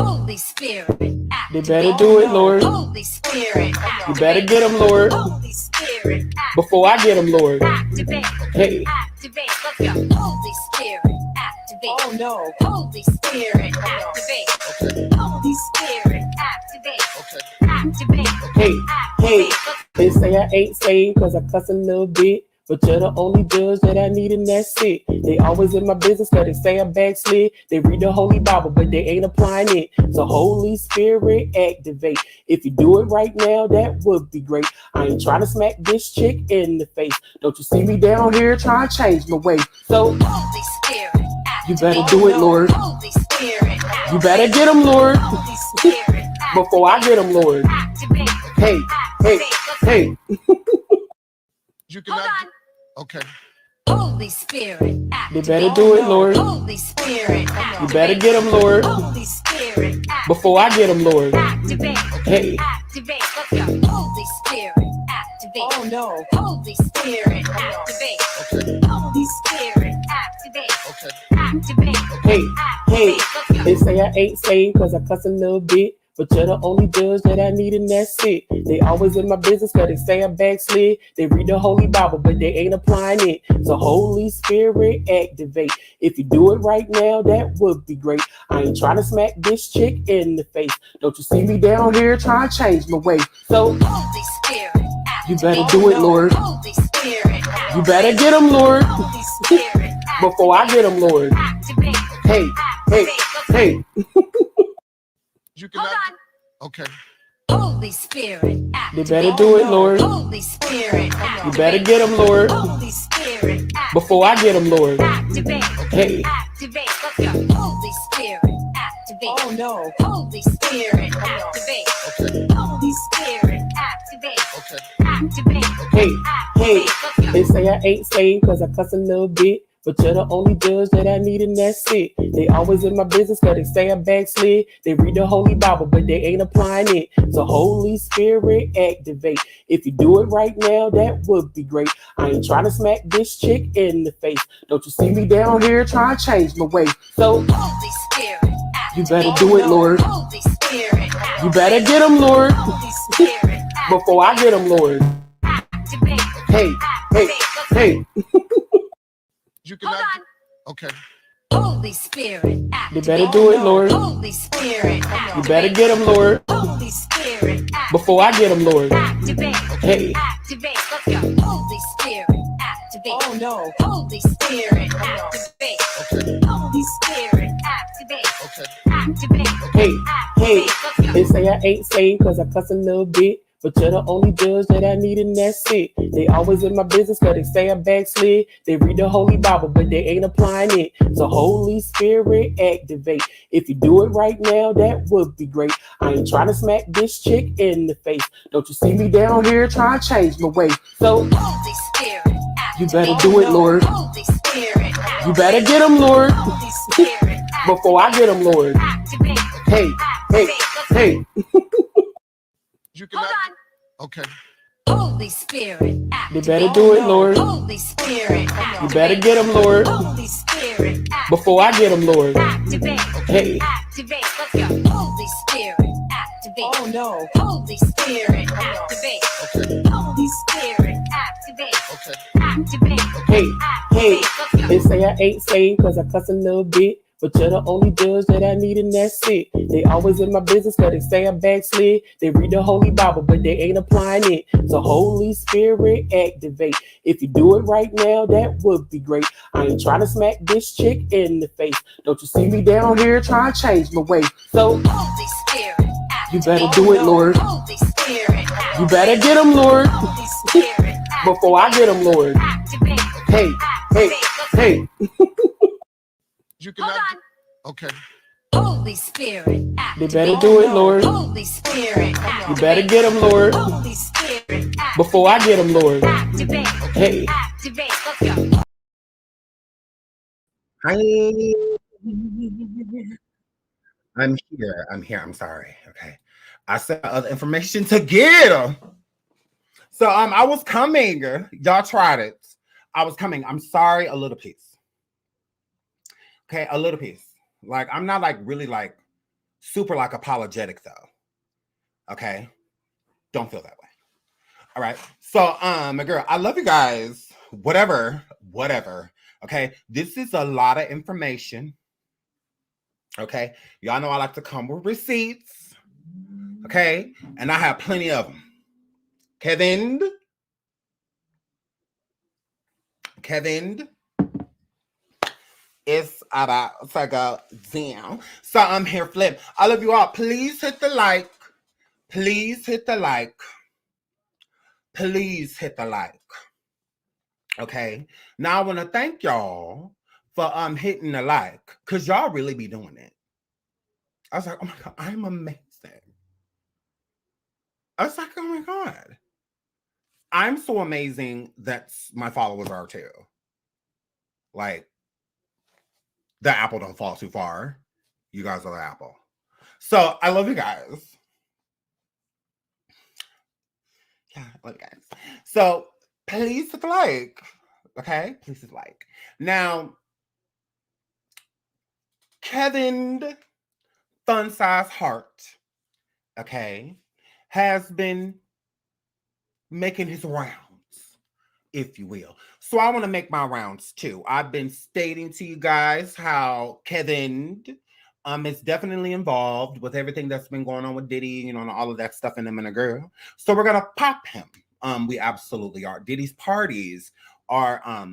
Holy Spirit, They better do it, Lord. Holy Spirit, You better get them, Lord. Holy Spirit, Before I get them, Lord. activate, Hey. activate, let's go. Holy Spirit, activate. Oh no. Holy Spirit, activate. Holy Spirit, activate. Activate. Hey, hey. Activate. They say I ain't saved because I cuss a little bit. But you're the only judge that I need, and that's it. They always in my business because they say I backslid. They read the Holy Bible, but they ain't applying it. So Holy Spirit, activate. If you do it right now, that would be great. I ain't trying to smack this chick in the face. Don't you see me down here trying to change my way? So Holy Spirit, you better do it, Lord. Holy Spirit, You better get them, Lord. Holy Spirit, Before I get them, Lord. activate. Hey, hey, hey. You cannot. Hold on. Okay. Holy Spirit, They better do it, Lord. Holy Spirit, You better get them, Lord. Holy Spirit, Before I get them, Lord. activate. Hey. Activate. Let's go. Holy Spirit, activate. Oh no. Holy Spirit, activate. Okay. Holy Spirit, activate. Okay. Activate. Hey, hey. Activate. Let's go. They say I ain't saved because I cuss a little bit. But you're the only judge that I need, and that's it. They always in my business because they say I backslid. They read the Holy Bible, but they ain't applying it. So Holy Spirit, activate. If you do it right now, that would be great. I ain't trying to smack this chick in the face. Don't you see me down here trying to change my way? So Holy Spirit, you better do it, Lord. Holy Spirit, You better get them, Lord. Holy Spirit, Before I get them, Lord. activate. Hey, hey, hey. You cannot. Hold on. Okay. Holy Spirit, They better do it, Lord. Holy Spirit, You better get them, Lord. Holy Spirit, Before I get them, Lord. activate. Hey. Activate. Let's go. Holy Spirit, activate. Oh no. Holy Spirit, activate. Okay. Holy Spirit, activate. Okay. Activate. Hey, hey. Activate. Let's go. They say I ain't saved because I cuss a little bit. But you're the only judge that I need, and that's it. They always in my business because they say I backslid. They read the Holy Bible, but they ain't applying it. So Holy Spirit, activate. If you do it right now, that would be great. I ain't trying to smack this chick in the face. Don't you see me down here trying to change my way? So Holy Spirit, you better do it, Lord. Holy Spirit, You better get them, Lord. Holy Spirit, Before I get them, Lord. activate. Hey, hey, hey. You Hold cannot. on. Okay. Holy Spirit, They better do it, Lord. Holy Spirit, You better get them, Lord. Holy Spirit, Before I get them, Lord. activate. Hey. Activate. Let's go. Holy Spirit, activate. Oh no. Holy Spirit, activate. Okay. Holy Spirit, activate. Okay. Activate. Hey, hey. Activate. Let's go. They say I ain't saved because I cuss a little bit. But you're the only judge that I need, and that's it. They always in my business because they say I backslid. They read the Holy Bible, but they ain't applying it. So Holy Spirit, activate. If you do it right now, that would be great. I ain't trying to smack this chick in the face. Don't you see me down here trying to change my way? So Holy Spirit, you better do it, Lord. Holy Spirit, You better get them, Lord. Holy Spirit, Before I get them, Lord. activate. Hey, hey, hey. You Hold cannot. on. Okay. Holy Spirit, They better do it, Lord. Holy Spirit, You better get them, Lord. Holy Spirit, Before I get them, Lord. activate. Hey. Activate. Let's go. Holy Spirit, activate. Oh no. Holy Spirit, activate. Okay. Holy Spirit, activate. Okay. Activate. Hey, hey. Activate. Let's go. They say I ain't saved because I cuss a little bit. But you're the only judge that I need, and that's it. They always in my business because they say I backslid. They read the Holy Bible, but they ain't applying it. So Holy Spirit, activate. If you do it right now, that would be great. I ain't trying to smack this chick in the face. Don't you see me down here trying to change my way? So Holy Spirit, you better do it, Lord. Holy Spirit, You better get them, Lord. Holy Spirit, Before I get them, Lord. activate. Hey, hey, hey. You Hold cannot. on. Okay. Holy Spirit, They better do it, Lord. Holy Spirit, You better get them, Lord. Holy Spirit, Before I get them, Lord. activate. Hey. Activate. Let's go. Hi. I'm here. I'm sorry. Okay. I sent other information to get her. So I was coming. Y'all tried it. I was coming. I'm sorry, a little piece. Okay, a little piece. Like, I'm not like really like super like apologetic though. Okay, don't feel that way. All right. So, my girl, I love you guys. Whatever. Okay, this is a lot of information. Okay, y'all know I like to come with receipts. Okay, and I have plenty of them. Kevin, it's about to go down. So I'm here, flip. I love you all. Please hit the like. Please hit the like. Please hit the like. Okay. Now I want to thank y'all for hitting the like, because y'all really be doing it. I was like, oh my God, I'm amazing. I was like, oh my God. I'm so amazing that my followers are too. Like, the apple don't fall too far. You guys are the apple. So I love you guys. Yeah, I love you guys. So please hit the like. Okay? Please hit the like. Now, Kevin Fun Size Hart, okay, has been making his rounds, if you will. So I want to make my rounds too. I've been stating to you guys how Kevin is definitely involved with everything that's been going on with Diddy, you know, and all of that stuff in him and a girl. So we're gonna pop him. We absolutely are. Diddy's parties are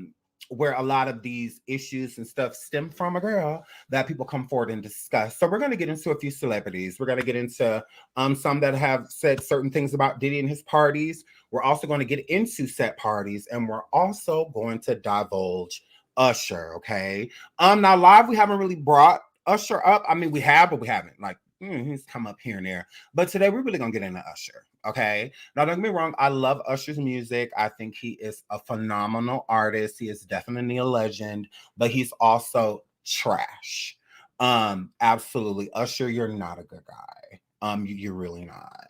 where a lot of these issues and stuff stem from, a girl, that people come forward and discuss. So we're going to get into a few celebrities. We're going to get into some that have said certain things about Diddy and his parties. We're also going to get into set parties, and we're also going to divulge Usher, okay? Now live, we haven't really brought Usher up. I mean, we have, but we haven't. Like, he's come up here and there. But today we're really going to get into Usher. Okay. Now, don't get me wrong. I love Usher's music. I think he is a phenomenal artist. He is definitely a legend, but he's also trash. Absolutely. Usher, you're not a good guy. You're really not.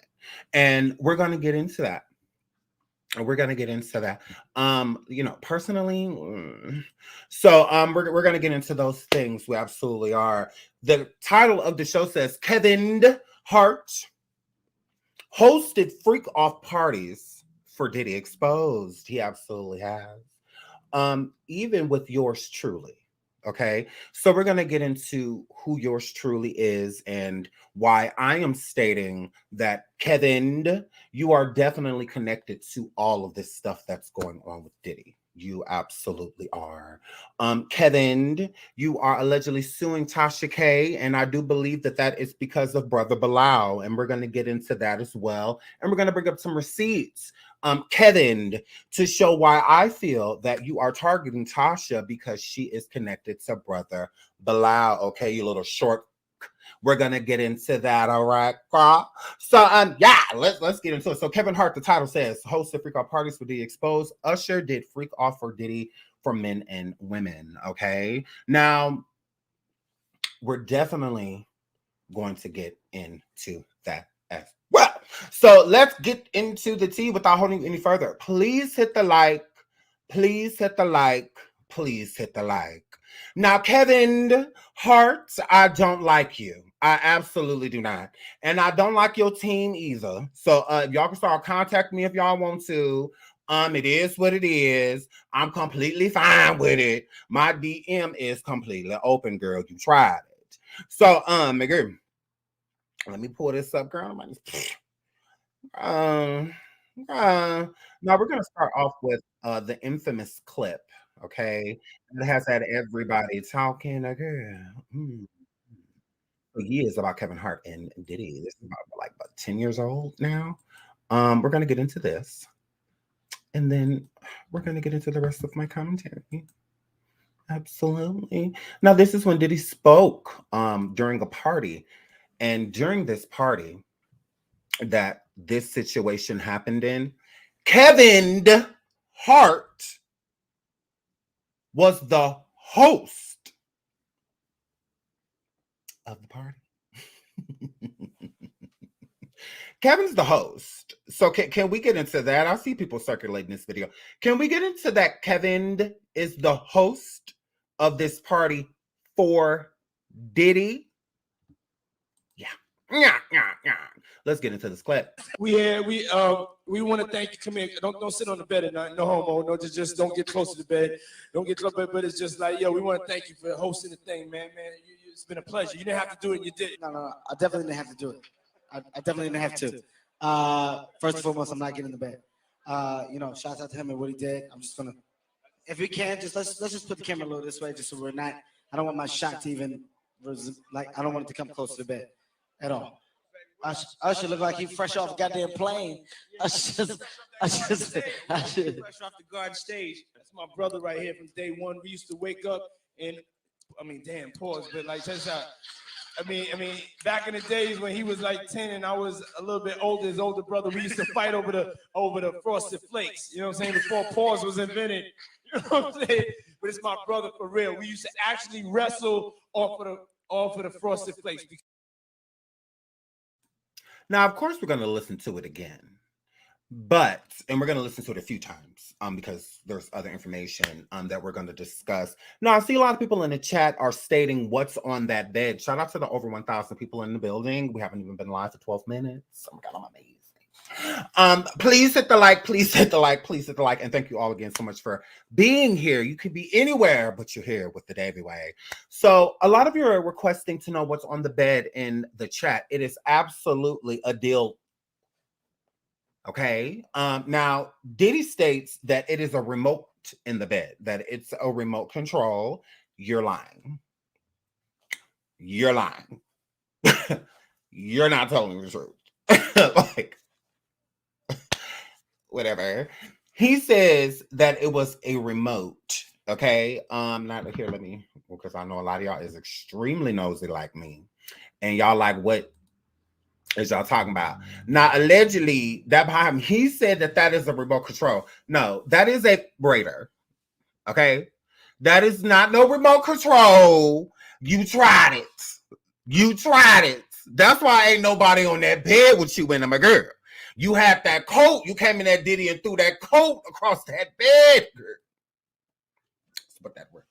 And we're going to get into that. We're going to get into that. You know, personally. So, we're going to get into those things. We absolutely are. The title of the show says Kevin Hart hosted freak off parties for Diddy Exposed. He absolutely has. Even with yours truly. Okay. So we're going to get into who yours truly is and why I am stating that, Kevin, you are definitely connected to all of this stuff that's going on with Diddy. You absolutely are. Kevin, you are allegedly suing Tasha K, and I do believe that that is because of Brother Bilal, and we're going to get into that as well. And we're going to bring up some receipts, Kevin, to show why I feel that you are targeting Tasha because she is connected to Brother Bilal. Okay, you little short. We're gonna get into that, all right? So yeah, let's get into it. So Kevin Hart, the title says, host of freak off parties for Diddy Exposed. Usher did freak off for Diddy for men and women. Okay, now we're definitely going to get into that as well. So let's get into the tea without holding any further. Please hit the like. Please hit the like. Please hit the like. Now, Kevin Hart, I don't like you. I absolutely do not. And I don't like your team either. So y'all can start contacting me if y'all want to. It is what it is. I'm completely fine with it. My DM is completely open, girl. You tried it. So, girl, let me pull this up, girl. Now we're gonna start off with the infamous clip, okay? It has had everybody talking, girl, for years about Kevin Hart and Diddy. This is about 10 years old now. We're gonna get into this, and then we're gonna get into the rest of my commentary. Absolutely. Now, this is when Diddy spoke during a party, and during this party that this situation happened in, Kevin Hart was the host of the party. Kevin's the host. So can we get into that? I see people circulating this video. Can we get into that? Kevin is the host of this party for Diddy. Yeah. Let's get into this clip. We want to thank you. Come here. Don't sit on the bed at night. No homo. No, just don't get close to the bed. Don't get close. But it's just like, yo, we want to thank you for hosting the thing, man. It's been a pleasure. You didn't have to do it, and you did it. No. I definitely didn't have to do it. I definitely didn't have to. First and foremost, I'm not getting in the bed. Shout out to him and what he did. I'm just gonna, if we can, let's just put the camera a little this way, just so we're not. I don't want my shot to even I don't want it to come close to the bed at all. Usher look like he fresh off a goddamn plane. Fresh off the garden stage. That's my brother right here from day one. We used to wake up and, pause, but like, check this out. Back in the days when he was like 10 and I was a little bit older, his older brother, we used to fight over the frosted flakes. You know what I'm saying? Before pause was invented. You know what I'm saying? But it's my brother for real. We used to actually wrestle off of the frosted flakes. Now, of course, we're going to listen to it again, and we're going to listen to it a few times, because there's other information that we're going to discuss. Now, I see a lot of people in the chat are stating what's on that bed. Shout out to the over 1,000 people in the building. We haven't even been live for 12 minutes. Oh my God, I'm amazing. Please hit the like, please hit the like, please hit the like, and thank you all again so much for being here. You could be anywhere, but you're here with the Davey Way. So a lot of you are requesting to know what's on the bed in the chat. It is absolutely a deal. Okay. Now Diddy states that it is a remote in the bed, that it's a remote control. You're lying. You're lying. You're not telling the truth. Whatever. He says that it was a remote. Okay. Not here. Let me, because I know a lot of y'all is extremely nosy like me. And y'all like, what is y'all talking about? Now, allegedly, that behind him, he said that is a remote control. No, that is a vibrator. Okay. That is not no remote control. You tried it. You tried it. That's why ain't nobody on that bed with you and my girl. You had that coat. You came in that Diddy and threw that coat across that bed. Let's put that word.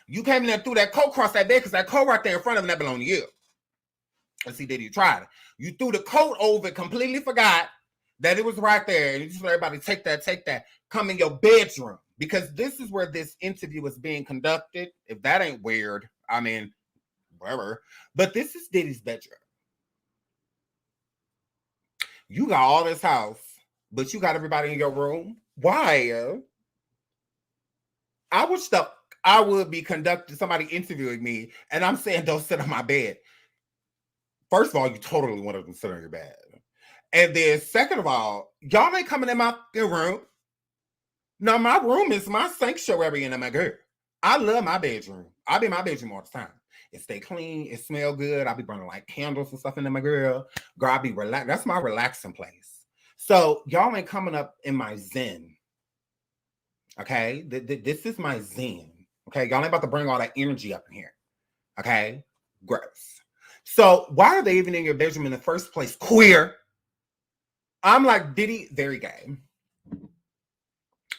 You came in there and threw that coat across that bed because that coat right there in front of him, that belonged to you. Let's see, Diddy, you tried it. You threw the coat over it, completely forgot that it was right there. And you just let everybody take that. Come in your bedroom. Because this is where this interview is being conducted. If that ain't weird, whatever. But this is Diddy's bedroom. You got all this house, but you got everybody in your room. Why? I would be conducting somebody interviewing me, and I'm saying don't sit on my bed. First of all, you totally want to sit on your bed. And then second of all, y'all ain't coming in my room. No, my room is my sanctuary and my girl. I love my bedroom. I be in my bedroom all the time. It stay clean. It smell good. I be burning like candles and stuff in there, my girl. Girl, I be relaxed. That's my relaxing place. So y'all ain't coming up in my zen. Okay? This is my zen. Okay? Y'all ain't about to bring all that energy up in here. Okay? Gross. So why are they even in your bedroom in the first place? Queer. I'm like, Diddy, very gay.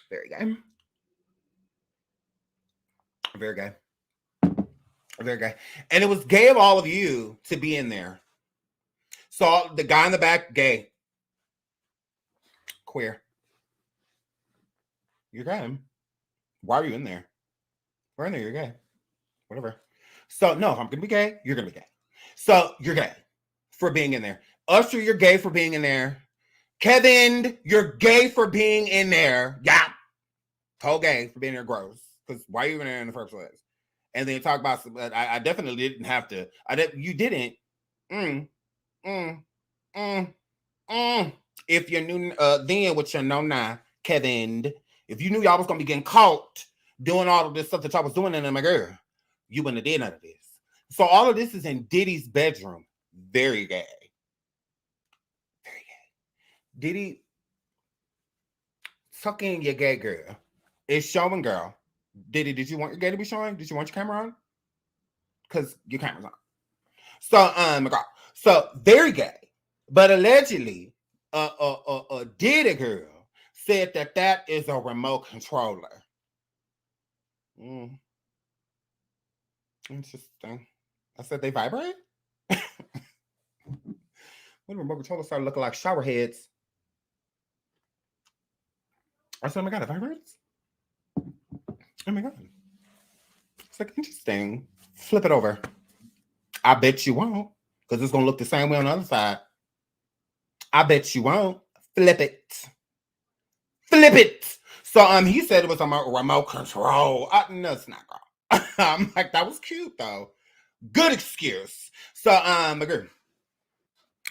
Very gay. Very gay. Very gay. And it was gay of all of you to be in there. So the guy in the back, gay. Queer. You're gay. Why are you in there? We're in there, you're gay. Whatever. So no, if I'm gonna be gay, you're gonna be gay. So you're gay for being in there. Usher, you're gay for being in there. Kevin, you're gay for being in there. Yeah. Whole gay for being there, gross. Because why are you in there in the first place? And then talk about, I definitely didn't have to. You didn't. If you knew then what you know now, Kevin, if you knew y'all was going to be getting caught doing all of this stuff that y'all was doing in my girl, you wouldn't have did none of this. So all of this is in Diddy's bedroom. Very gay. Very gay. Diddy, sucking your gay girl. It's showing, girl. Diddy, did you want your gay to be showing? Did you want your camera on? Because your camera's on. So very gay. But allegedly, a Diddy girl said that is a remote controller. Interesting. I said they vibrate? when the remote controller started looking like shower heads. I said, oh my God, it vibrates? Oh my God. It's like interesting. Flip it over. I bet you won't, because it's going to look the same way on the other side. I bet you won't. Flip it. Flip it. So he said it was a remote control. No, it's not, girl. I'm like, that was cute though. Good excuse. So girl,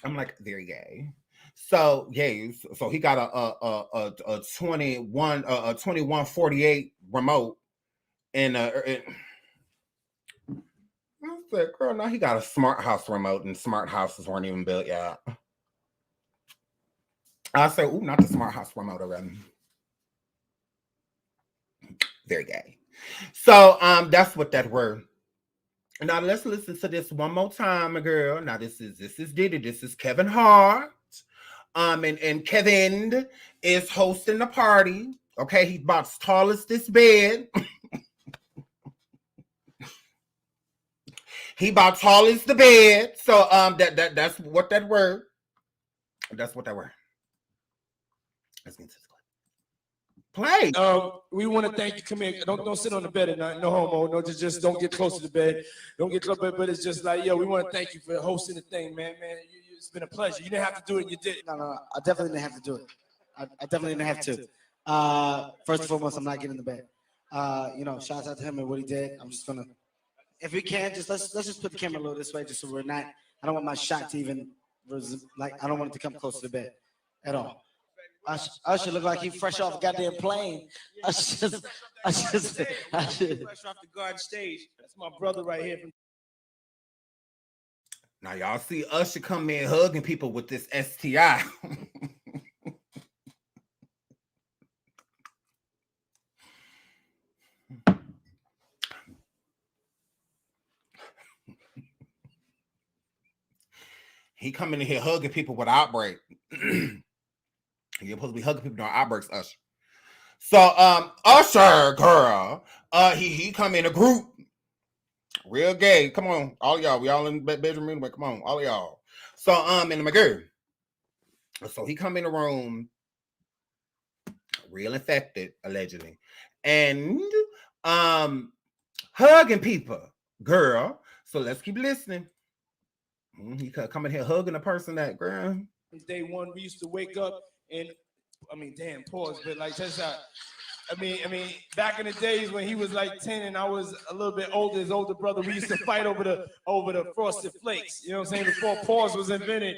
I'm like, very gay. So yeah, so he got a 2148 remote, and I said, girl, now he got a smart house remote, and smart houses weren't even built yet. I said, ooh, not the smart house remote already. Very gay. So that's what that word. Now let's listen to this one more time, girl. Now this is Diddy. This is Kevin Hart. And Kevin is hosting the party. Okay, he about as tall as this bed. He about tall as the bed. So that's what that word. That's what that word. Let's get to this. Play. We want to thank you. Come here. Don't sit on the bed at night. No homo. No, just don't get close to the bed. Don't get close. But it's just like, yo, we want to thank you for hosting the thing, man. It's been a pleasure. You didn't have to do it. You did it. No. I definitely didn't have to do it. I definitely didn't have to. First and foremost, I'm not getting in the bed. Shouts out to him and what he did. I'm just gonna, if we can, just let's just put the camera a little this way, just so we're not. I don't want my shot to even I don't want it to come close to the bed at all. Usher look like he fresh off a goddamn plane. Fresh off the guard stage. That's my brother right here. Now y'all see Usher come in hugging people with this STI. He coming in here hugging people with outbreak. You're supposed to be hugging people during outbreaks, Usher. So Usher, girl, he come in a group. Real gay. Come on, all y'all. We all in the bedroom anyway. Come on, all of y'all. So and my girl. So he come in the room, real infected, allegedly, and hugging people, girl. So let's keep listening. He come in here hugging a person that, girl. Day one, we used to wake up and, damn, pause, but like, just out. Back in the days when he was like 10 and I was a little bit older, his older brother, we used to fight over the frosted flakes. You know what I'm saying? Before pause was invented.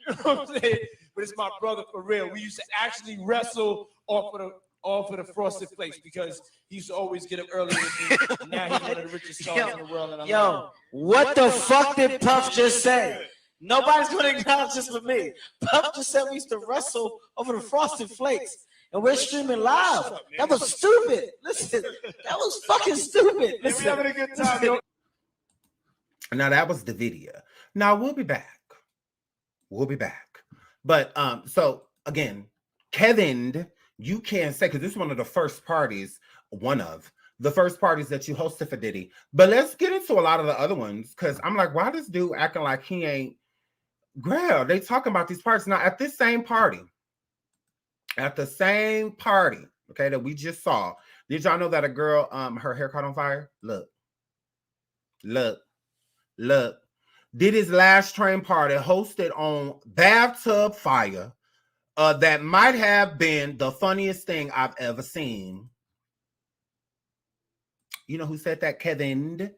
You know what I'm saying? But it's my brother for real. We used to actually wrestle off of the frosted flakes because he used to always get up early with me. Now he's one of the richest stars in the world. And What the fuck did Puff just say? Nobody's going to acknowledge this but me. Puff just said we used to wrestle over the frosted flakes. And we're streaming live. That was stupid. Listen, that was fucking stupid. Listen. We're having a good time. Now that was the video. Now we'll be back. But so again, Kevin, you can't say, because this is one of the first parties that you hosted for Diddy. But let's get into a lot of the other ones, because I'm like, why this dude acting like he ain't? Girl, they talking about these parties now at this same party. At the same party, okay, that we just saw. Did y'all know that a girl, her hair caught on fire? Look. Diddy's last train party hosted on bathtub fire. That might have been the funniest thing I've ever seen. You know who said that? Kevin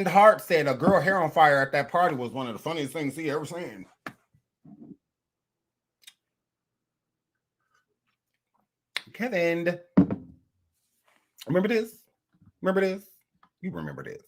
Hart said a girl hair on fire at that party was one of the funniest things he ever seen. Kevin, remember this? You remember this.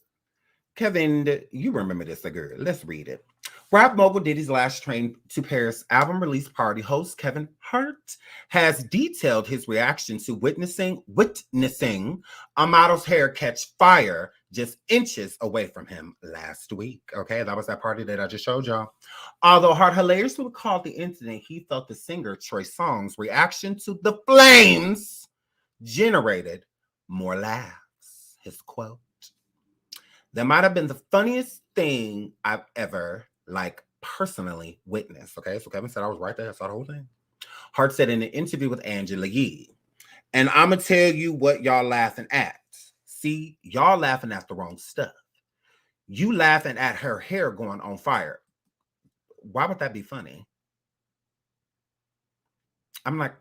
Kevin, you remember this, girl. Let's read it. Rap mogul Diddy's last train to Paris album release party host Kevin Hart has detailed his reaction to witnessing a model's hair catch fire just inches away from him last week. Okay, that was that party that I just showed y'all. Although Hart hilariously recalled the incident, he felt the singer Trey Songz's reaction to the flames generated more laughs. His quote: That might have been the funniest thing I've ever, like, personally witnessed. Okay, so Kevin said I was right there. I saw the whole thing. Hart said in an interview with Angela Yee, and I'm gonna tell you what y'all laughing at. See, y'all laughing at the wrong stuff. You laughing at her hair going on fire. Why would that be funny? I'm like,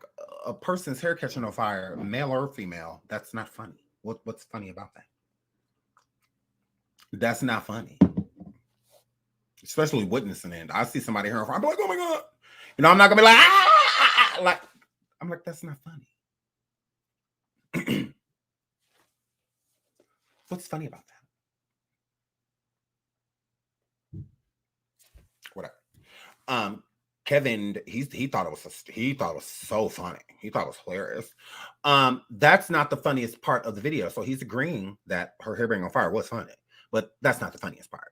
a person's hair catching on fire, male or female, that's not funny. What's funny about that? That's not funny. Especially witnessing it. I see somebody hair on fire, I'm like, oh my God. You know, I'm not gonna be like, like, I'm like, that's not funny. What's funny about that? Whatever. Kevin, he thought it was so funny. He thought it was hilarious. That's not the funniest part of the video. So he's agreeing that her hair being on fire was funny, but that's not the funniest part.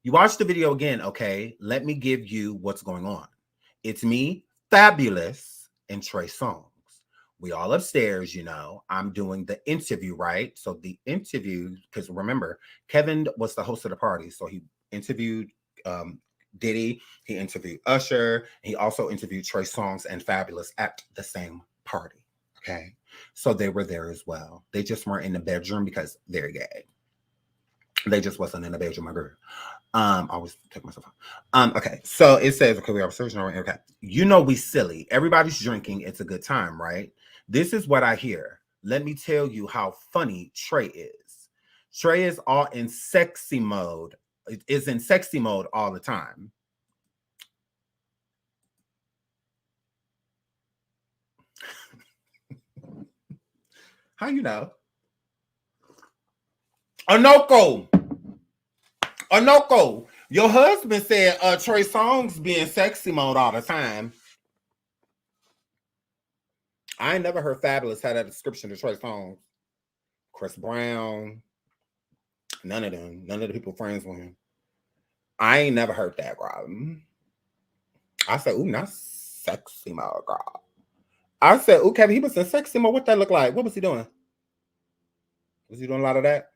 You watch the video again, okay? Let me give you what's going on. It's me, Fabolous, and Trey Songz. We all upstairs, you know. I'm doing the interview, right? So the interview, because remember, Kevin was the host of the party, so he interviewed Diddy, he interviewed Usher, he also interviewed Trey Songz and Fabolous at the same party. Okay, so they were there as well. They just weren't in the bedroom because they're gay. They just wasn't in the bedroom, my girl. I always take myself off. Okay, so it says, okay, we have a search now. Okay, you know we silly. Everybody's drinking. It's a good time, right? This is what I hear. Let me tell you how funny Trey is. Trey is all in sexy mode. Is in sexy mode all the time. How you know? Anoko, your husband said Trey Songz be in sexy mode all the time. I ain't never heard Fabolous had that description of Trey Songz. Chris Brown, none of them, none of the people friends with him. I ain't never heard that, girl. I said, ooh, not sexy mode, girl. I said, ooh, Kevin, he was in sexy mode. What that look like? What was he doing? Was he doing a lot of that?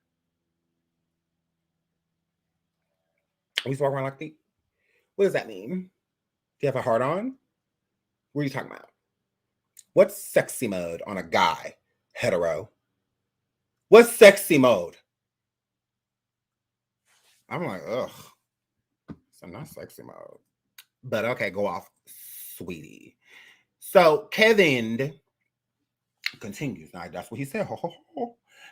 He's walking around like that. What does that mean? Do you have a heart on? What are you talking about? What's sexy mode on a guy? Hetero. What's sexy mode? I'm like, ugh. So not sexy mode. But okay, go off, sweetie. So Kevin continues. Now, that's what he said.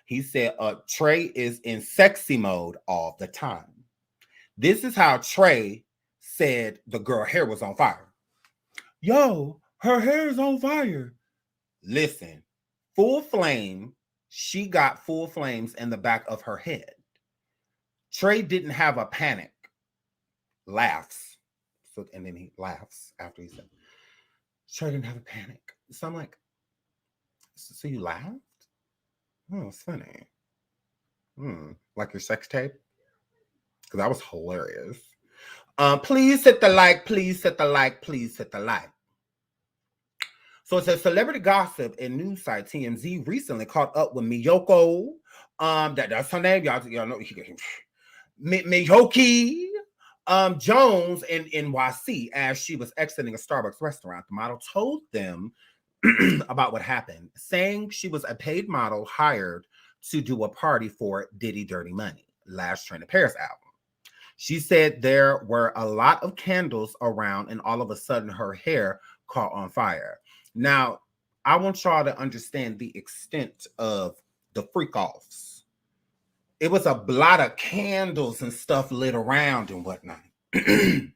He said, Trey is in sexy mode all the time. This is how Trey said the girl hair was on fire. Yo, her hair is on fire. Listen, full flame. She got full flames in the back of her head. Trey didn't have a panic. Laughs. So, and then he laughs after he said, Trey didn't have a panic. So I'm like, so you laughed? Oh, it's funny. Like your sex tape? Because that was hilarious. Please hit the like, please hit the like, please hit the like. So it says celebrity gossip and news site TMZ recently caught up with Miyoko. That's her name. Y'all know Miyoki Jones in NYC as she was exiting a Starbucks restaurant. The model told them about what happened, saying she was a paid model hired to do a party for Diddy Dirty Money, Last Train to Paris album. She said there were a lot of candles around and all of a sudden her hair caught on fire. Now, I want y'all to understand the extent of the freak-offs. It was a lot of candles and stuff lit around and whatnot. Can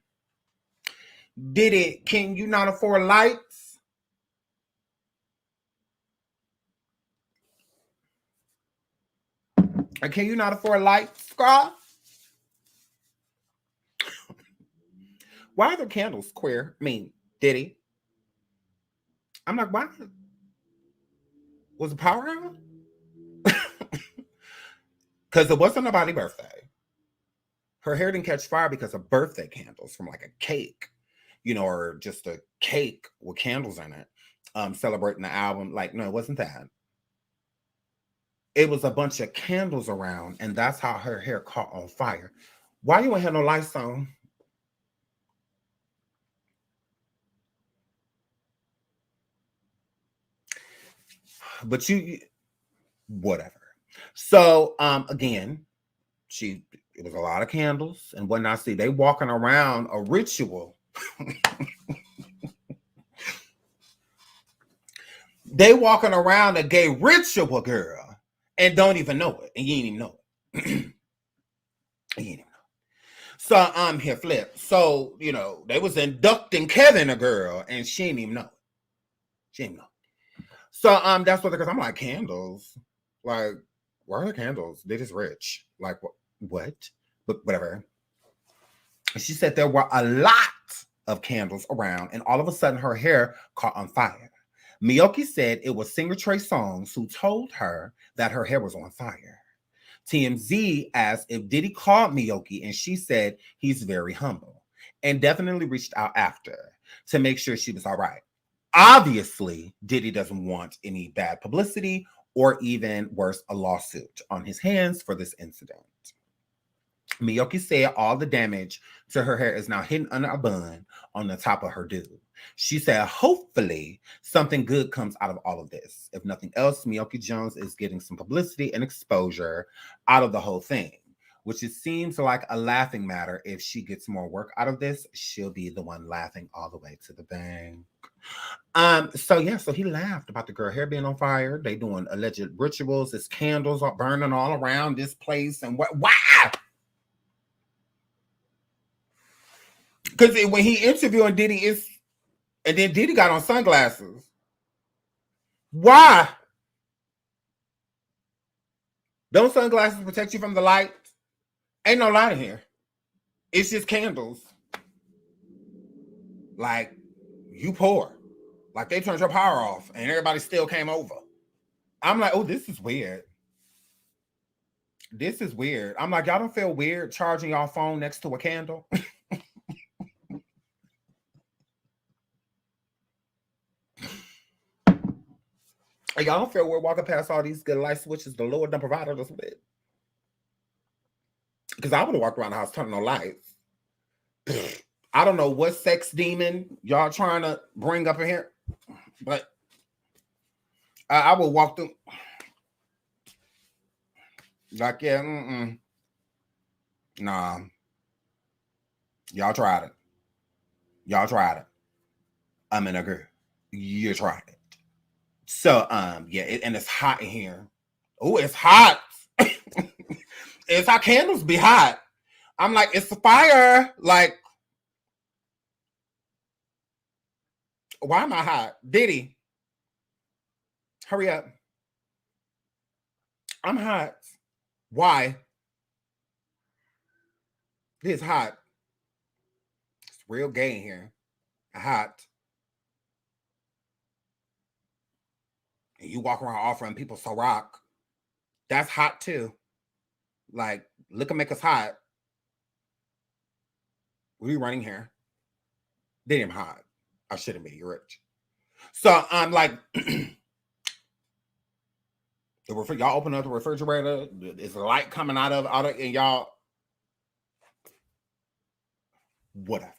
you not afford lights? Or can you not afford lights, Scrub? Why are there candles, queer? I mean, Diddy. I'm like, why? Was the power out? Because it wasn't nobody's birthday. Her hair didn't catch fire because of birthday candles from like a cake, you know, or just a cake with candles in it, celebrating the album. Like, no, it wasn't that. it was a bunch of candles around, and that's how her hair caught on fire. Why you ain't have no lights on? But whatever. So again, it was a lot of candles and whatnot. See, they walking around a ritual. They walking around a gay ritual, girl, and don't even know it. And you ain't even know it. You ain't even know. So I'm here flip. So, they was inducting Kevin, a girl, and she didn't even know it. She didn't know. So that's what, because I'm like, candles. Like, where are the candles? They're just rich. Like, what? But whatever. She said there were a lot of candles around, and all of a sudden her hair caught on fire. Miyoki said it was singer Trey Songz who told her that her hair was on fire. TMZ asked if Diddy called Miyoki, and she said he's very humble and definitely reached out after to make sure she was all right. Obviously, Diddy doesn't want any bad publicity or even worse, a lawsuit on his hands for this incident. Miyoki said all the damage to her hair is now hidden under a bun on the top of her do. She said, hopefully something good comes out of all of this. If nothing else, Miyoki Jones is getting some publicity and exposure out of the whole thing, which it seems like a laughing matter. If she gets more work out of this, she'll be the one laughing all the way to the bank. So he laughed about the girl hair being on fire. They doing alleged rituals. There's candles are burning all around this place. And what? Why? Because when he interviewing Diddy, and then Diddy got on sunglasses. Why? Those sunglasses protect you from the light? Ain't no light in here. It's just candles. Like, you poor. Like, they turned your power off and everybody still came over. I'm like, oh, this is weird. This is weird. I'm like, y'all don't feel weird charging y'all phone next to a candle? Y'all don't feel weird walking past all these good light switches the Lord done provided us with? Because I would have walked around the house turning on lights. I don't know what sex demon y'all trying to bring up in here, but I would walk through. Like, yeah, nah. Y'all tried it. Y'all tried it. I'm in a girl. You tried it. So, yeah, and it's hot in here. Oh, it's hot. It's how candles be hot. I'm like, it's a fire. Like, why am I hot? Diddy, hurry up. I'm hot. Why? It's hot. It's real gay in here. Hot. And you walk around offering people Ciroc. That's hot too. Like, look and make us hot. What are you running here? Damn hot. I shouldn't be rich. So I'm like, y'all open up the refrigerator. There's a light coming out of and y'all, whatever.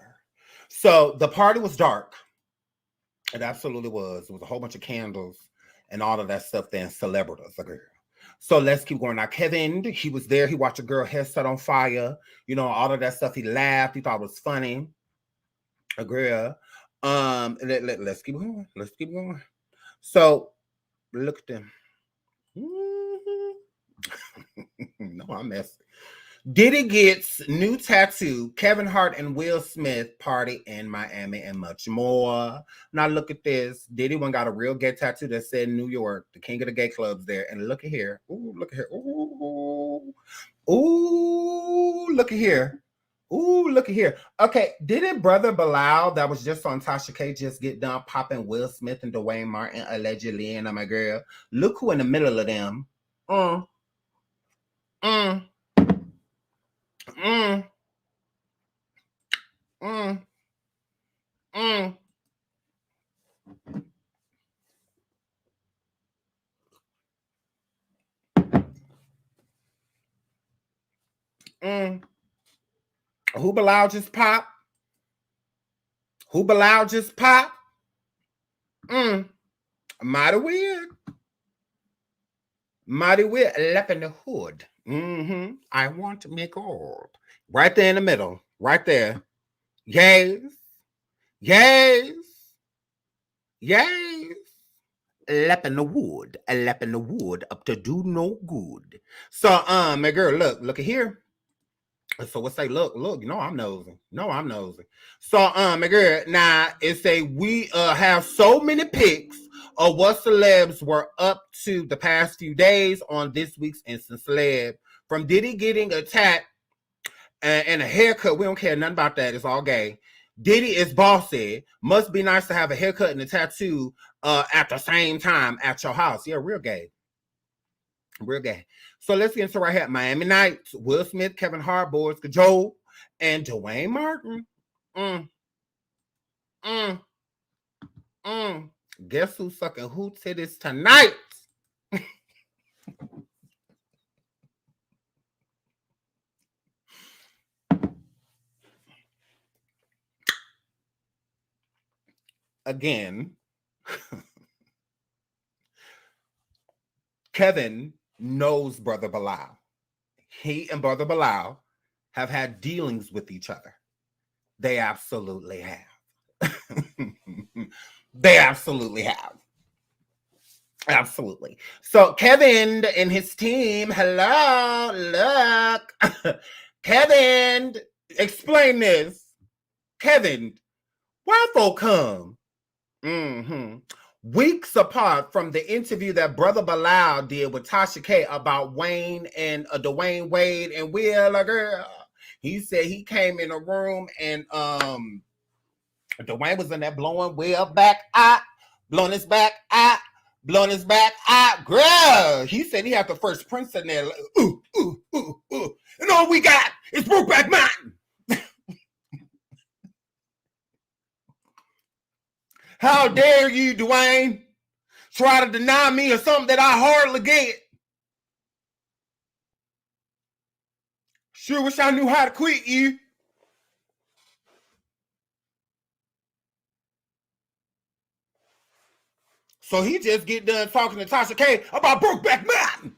So the party was dark. It absolutely was. It was a whole bunch of candles and all of that stuff there, and celebrities, a girl. So let's keep going. Now, Kevin, he was there. He watched a girl hair set on fire. All of that stuff. He laughed. He thought it was funny. A girl. Let's keep going. Let's keep going. So look at them. No, I'm messing. Diddy gets new tattoo. Kevin Hart and Will Smith party in Miami and much more. Now look at this. Diddy one got a real gay tattoo that said New York, the king of the gay clubs there. And look at here. Ooh, look at here. Ooh, ooh, look at here. Ooh, look at here. Okay, didn't Brother Bilal that was just on Tasha K just get done popping Will Smith and Dwayne Martin allegedly? And my girl, look who in the middle of them. Who Bilal just pop? Who Bilal just pop? Mighty weird. Mighty weird. Left in the hood. I want to make gold. Right there in the middle. Right there. Yes. Yes. Yes. Lap in the wood. A lap in the wood up to do no good. So, my girl, look at here. So we'll say, look, you know I'm nosy. So, my girl, now it's a we have so many pics of what celebs were up to the past few days on this week's Instant Celeb. From Diddy getting attacked and a haircut. We don't care nothing about that. It's all gay. Diddy is bossy. Must be nice to have a haircut and a tattoo at the same time at your house. Yeah, real gay. Real gay. So let's get into right here. Miami Nights, Will Smith, Kevin Hart, Boris Joe, and Dwayne Martin. Guess who's sucking who titties tonight? Again, Kevin knows Brother Bilal. He and Brother Bilal have had dealings with each other. They absolutely have. They absolutely have. Absolutely. So Kevin and his team, hello, look. Kevin, explain this. Kevin, why folk come? Weeks apart from the interview that Brother Bilal did with Tasha K about Wayne and Dwayne Wade and Will, girl. He said he came in a room and Dwayne was in there blowing Will back out, blowing his back out, blowing his back out. Girl, he said he had the first Prince in there. Like, ooh. And all we got is Brokeback Mountain. How dare you, Dwayne, try to deny me of something that I hardly get? Sure wish I knew how to quit you. So he just get done talking to Tasha K about Brokeback Mountain.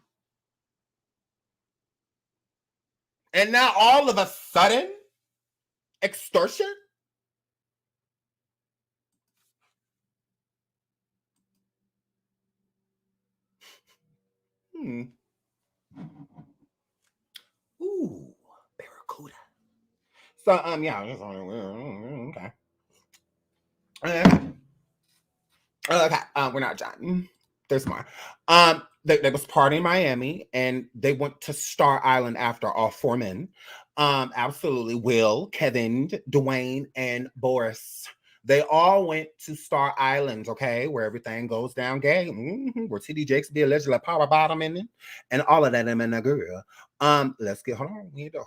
And now all of a sudden, extortion? Ooh, barracuda. So, yeah, okay. Okay, we're not done. There's more. They was partying in Miami, and they went to Star Island after, all four men. Absolutely. Will, Kevin, Dwayne, and Boris. They all went to Star Island, okay, where everything goes down gay. Where TD Jakes be allegedly power bottom in it, and all of that in a girl. Let's get, hold on. We ain't done,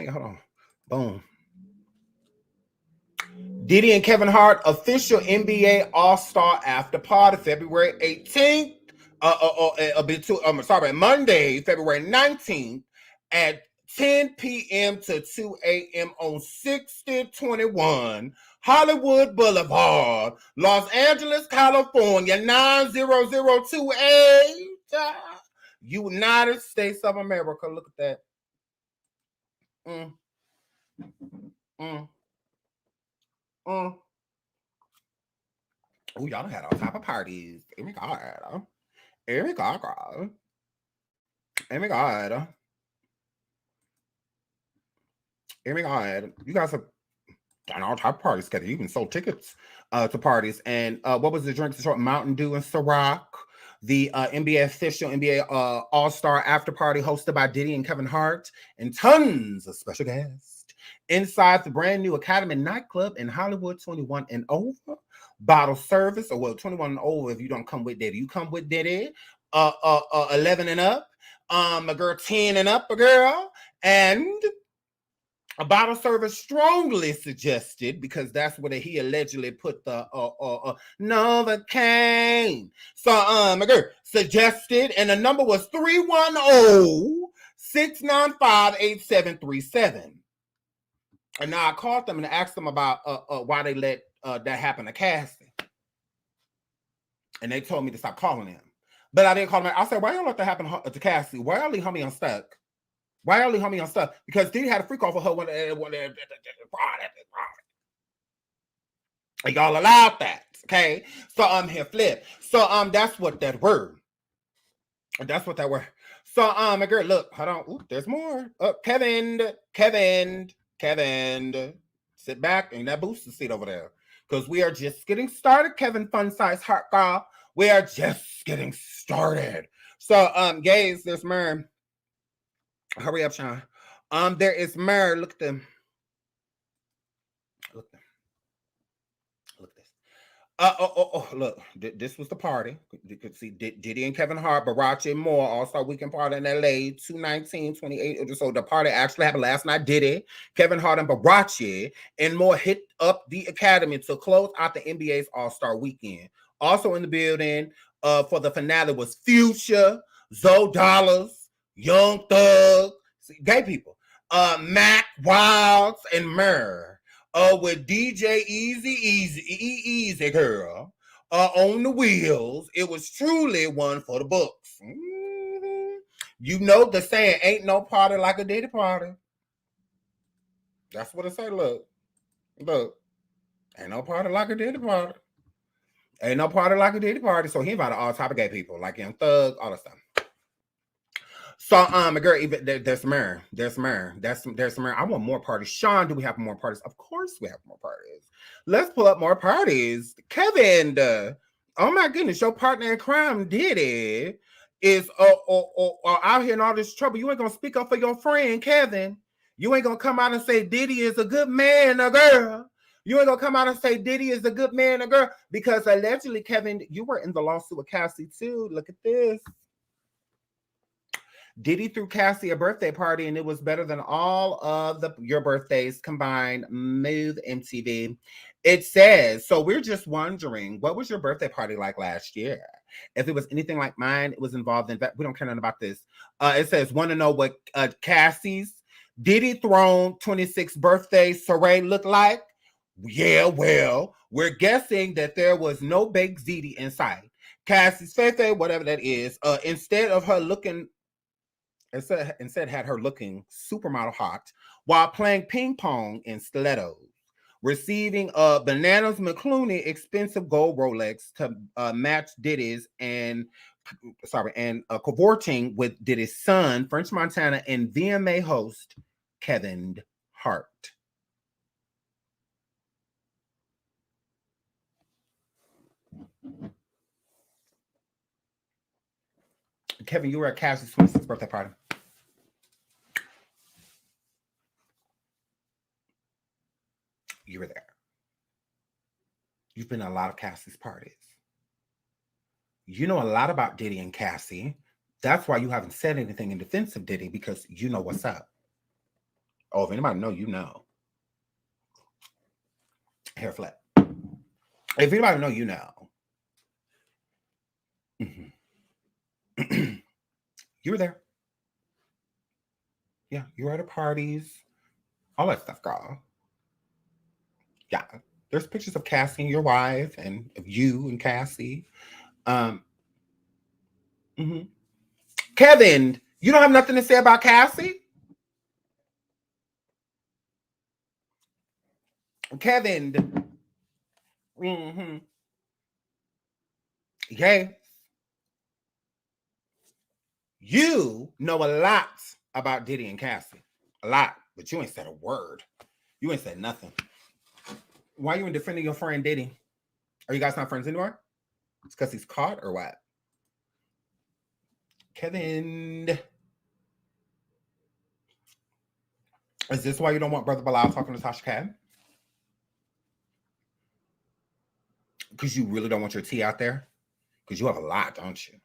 hold on. Boom. Diddy and Kevin Hart official NBA All-Star After Party, February 18th. Monday, February 19th at 10 p.m. to 2 a.m. on 6021 Hollywood Boulevard, Los Angeles, California, 90028. United States of America. Look at that. Oh, y'all done had all type of parties. Oh my God. Oh my God, girl. Oh my God. Oh my God. You guys have done all type of parties together. You even sold tickets to parties. And what was the drink? Mountain Dew and Ciroc. The NBA official NBA All-Star After Party hosted by Diddy and Kevin Hart and tons of special guests. Inside the brand new Academy nightclub in Hollywood, 21 and over. Bottle service, or well, 21 and over if you don't come with Diddy. You come with Diddy, 11 and up, a girl 10 and up, a girl, and a bottle service strongly suggested, because that's where he allegedly put the Novocaine. So a girl suggested, and the number was 310 695-8737. And now I called them and asked them about why they let that happen to Cassie. And they told me to stop calling them. But I didn't call them. I said, why y'all let that happen to Cassie? Why y'all leave homie unstuck? Why y'all leave homie unstuck? Because Diddy had a freak off of her when and y'all allowed that. Okay. So I'm here flip. So that's what that word. That's what that word. So my girl, look, hold on. Ooh, there's more. Kevin. Sit back in that booster seat over there. Because we are just getting started, Kevin Fun Size Heart Girl. We are just getting started. So guys, there's Mer. Hurry up, Sean. There is Mer. Look at them. Look at them. Look at this. Look, this was the party. You could see Diddy and Kevin Hart, Barachi and more, All-Star Weekend party in LA, 2/19/28. So the party actually happened last night. Diddy, Kevin Hart, and Barachi and more hit up the Academy to close out the NBA's All-Star Weekend. Also in the building for the finale was Future, Zoe Dollars, Young Thug, gay people, Mac Wilds, and Murr. With DJ Easy girl on the wheels. It was truly one for the books. You know the saying, ain't no party like a Diddy party. That's what it say. Look, ain't no party like a Diddy party. Ain't no party like a Diddy party. So he invited all type of gay people, like Young Thug, all that stuff. So, girl, even there's Mer. There's Mer. I want more parties. Sean, do we have more parties? Of course we have more parties. Let's pull up more parties. Kevin, oh my goodness, your partner in crime, Diddy, is out here in all this trouble. You ain't gonna speak up for your friend, Kevin. You ain't gonna come out and say Diddy is a good man, a girl. You ain't gonna come out and say Diddy is a good man, a girl, because allegedly, Kevin, you were in the lawsuit with Cassie too. Look at this. Diddy threw Cassie a birthday party, and it was better than all of your birthdays combined. Move MTV. It says, so we're just wondering, what was your birthday party like last year? If it was anything like mine, it was involved in that. We don't care nothing about this. It says, want to know what Cassie's Diddy thrown 26th birthday soiree looked like? Yeah, well, we're guessing that there was no baked ziti in sight. Cassie's Fefe, whatever that is, instead had her looking supermodel hot while playing ping pong in stilettos, receiving a Bananas McClooney expensive gold Rolex to match Diddy's and cavorting with Diddy's son, French Montana, and VMA host Kevin Hart. Kevin, you were at Cassie's 26th birthday party. You were there. You've been at a lot of Cassie's parties. You know a lot about Diddy and Cassie. That's why you haven't said anything in defense of Diddy, because you know what's up. Oh, if anybody know, you know. Hair flip. If anybody know, you know. Mm-hmm. You were there. Yeah, you were at the parties. All that stuff, girl. Yeah, there's pictures of Cassie and your wife, and of you and Cassie. Kevin, you don't have nothing to say about Cassie? Kevin. Okay. You know a lot about Diddy and Cassie. A lot, but you ain't said a word. You ain't said nothing. Why are you defending your friend Diddy? Are you guys not friends anymore? It's because he's caught or what? Kevin. Is this why you don't want Brother Bilal talking to Tasha K? Because you really don't want your tea out there? Because you have a lot, don't you?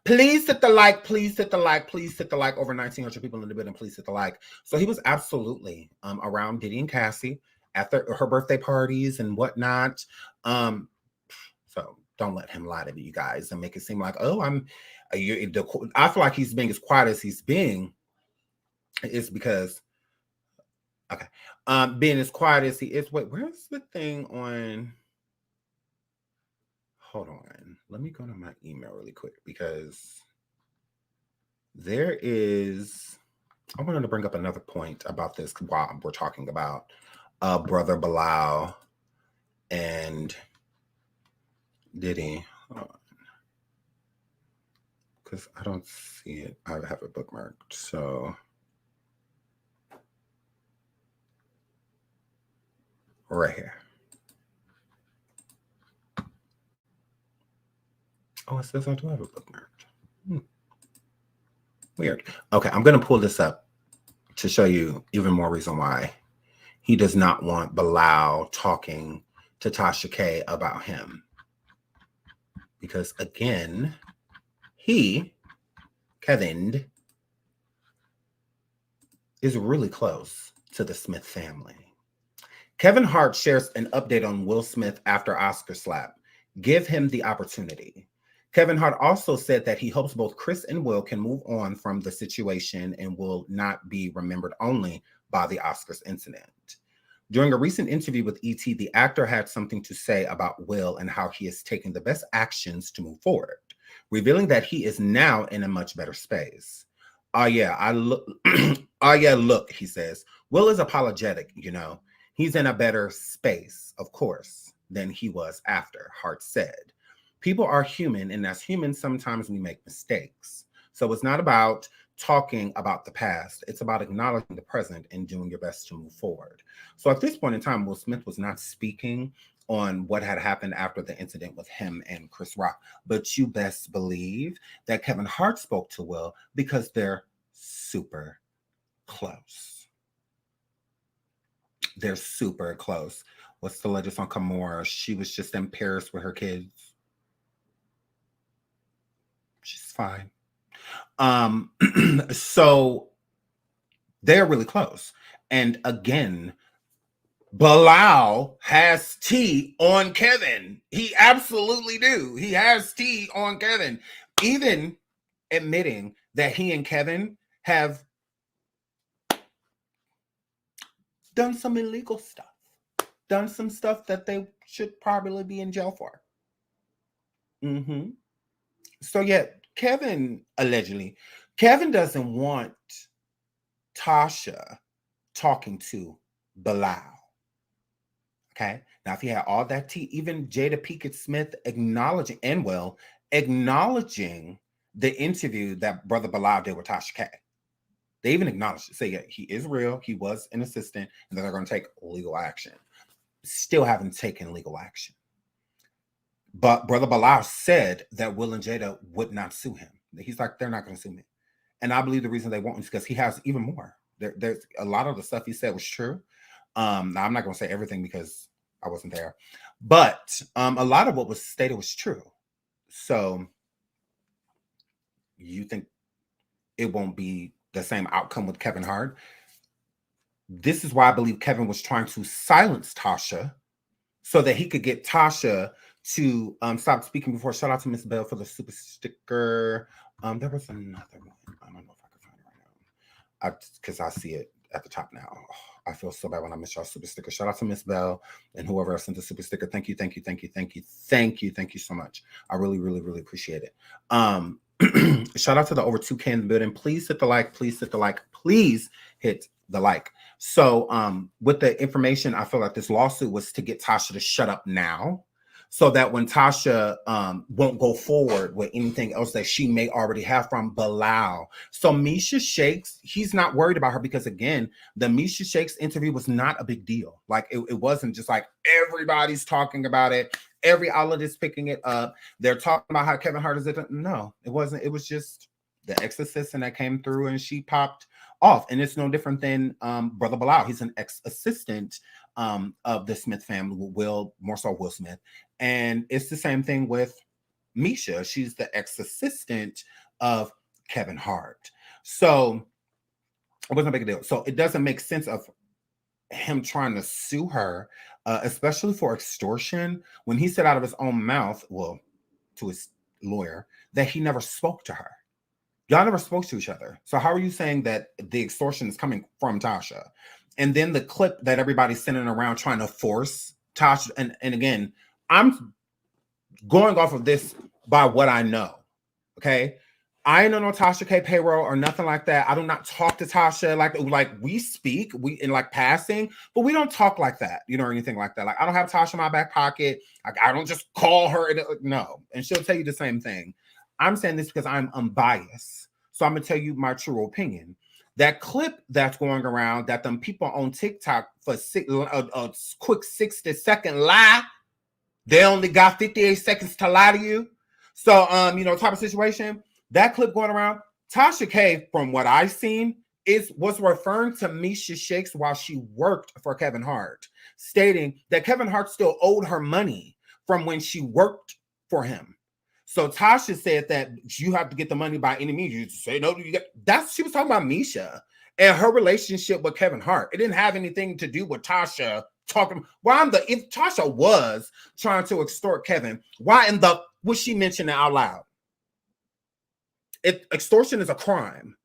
Please hit the like. Please hit the like. Please hit the like. Over 1,900 people in the building. Please hit the like. So he was absolutely around Diddy and Cassie at her birthday parties and whatnot. So don't let him lie to you guys and make it seem like, oh, I feel like he's being as quiet as he's being is because, okay, being as quiet as he is. Wait, where's the thing on? Hold on. Let me go to my email really quick because there is. I wanted to bring up another point about this while we're talking about Brother Bilal and Diddy. Because I don't see it. I have it bookmarked. So right here. Oh, it says I do have it bookmarked. Weird. Okay, I'm going to pull this up to show you even more reason why he does not want Bilal talking to Tasha K about him. Because again, he, Kevin, is really close to the Smith family. Kevin Hart shares an update on Will Smith after Oscar slap. Give him the opportunity. Kevin Hart also said that he hopes both Chris and Will can move on from the situation and will not be remembered only by the Oscars incident. During a recent interview with ET, the actor had something to say about Will and how he is taking the best actions to move forward, revealing that he is now in a much better space. Oh yeah, look, he says. Will is apologetic, you know. He's in a better space, of course, than he was after, Hart said. People are human, and as humans, sometimes we make mistakes. So it's not about talking about the past. It's about acknowledging the present and doing your best to move forward. So at this point in time, Will Smith was not speaking on what had happened after the incident with him and Chris Rock. But you best believe that Kevin Hart spoke to Will because they're super close. They're super close. What's the latest on Kimora? She was just in Paris with her kids. She's fine. So they're really close. And again, Bilal has tea on Kevin. He absolutely do. He has tea on Kevin. Even admitting that he and Kevin have done some illegal stuff. Done some stuff that they should probably be in jail for. So yeah, Kevin doesn't want Tasha talking to Bilal. Okay. Now, if he had all that tea, even Jada Pinkett Smith acknowledging the interview that Brother Bilal did with Tasha K. They even acknowledged it. Say, yeah, he is real. He was an assistant, and they're going to take legal action. Still haven't taken legal action. But Brother Bilal said that Will and Jada would not sue him. He's like, they're not going to sue me. And I believe the reason they won't is because he has even more. There's a lot of the stuff he said was true. Now, I'm not going to say everything because I wasn't there. But a lot of what was stated was true. So you think it won't be the same outcome with Kevin Hart? This is why I believe Kevin was trying to silence Tasha so that he could get Tasha to stop speaking before. Shout out to Miss Bell for the super sticker. There was another one. I don't know if I can find it right now. Because I see it at the top now. Oh, I feel so bad when I miss y'all super sticker. Shout out to Miss Bell and whoever else sent the super sticker. Thank you so much. I really, really, really appreciate it. Shout out to the over 2K in the building. Please hit the like. Please hit the like. Please hit the like. So with the information, I feel like this lawsuit was to get Tasha to shut up now, so that when Tasha won't go forward with anything else that she may already have from Bilal. So Misha Shakes, he's not worried about her because, again, the Misha Shakes interview was not a big deal. Like, it wasn't just like everybody's talking about it. Every outlet is picking it up. They're talking about how Kevin Hart is it. No, it wasn't. It was just the ex-assistant that came through and she popped off. And it's no different than Brother Bilal. He's an ex-assistant of the Smith family, more so Will Smith. And it's the same thing with Misha. She's the ex-assistant of Kevin Hart. So it wasn't a big deal. So it doesn't make sense of him trying to sue her, especially for extortion, when he said out of his own mouth, well, to his lawyer, that he never spoke to her. Y'all never spoke to each other. So how are you saying that the extortion is coming from Tasha? And then the clip that everybody's sending around trying to force Tasha, and again, I'm going off of this by what I know. Okay. I ain't on no Tasha K payroll or nothing like that. I do not talk to Tasha like we speak, we in like passing, but we don't talk like that, you know, or anything like that. Like I don't have Tasha in my back pocket. Like I don't just call her. No, and she'll tell you the same thing. I'm saying this because I'm unbiased, so I'm gonna tell you my true opinion. That clip that's going around that them people on TikTok for a quick 60-second lie, they only got 58 seconds to lie to you. So you know, type of situation. That clip going around, Tasha K, from what I've seen, was referring to Misha Shakes while she worked for Kevin Hart, stating that Kevin Hart still owed her money from when she worked for him. So Tasha said that you have to get the money by any means. You say no, you get that's she was talking about Misha and her relationship with Kevin Hart. It didn't have anything to do with Tasha talking. If Tasha was trying to extort Kevin, why in the would she mention it out loud? Extortion is a crime.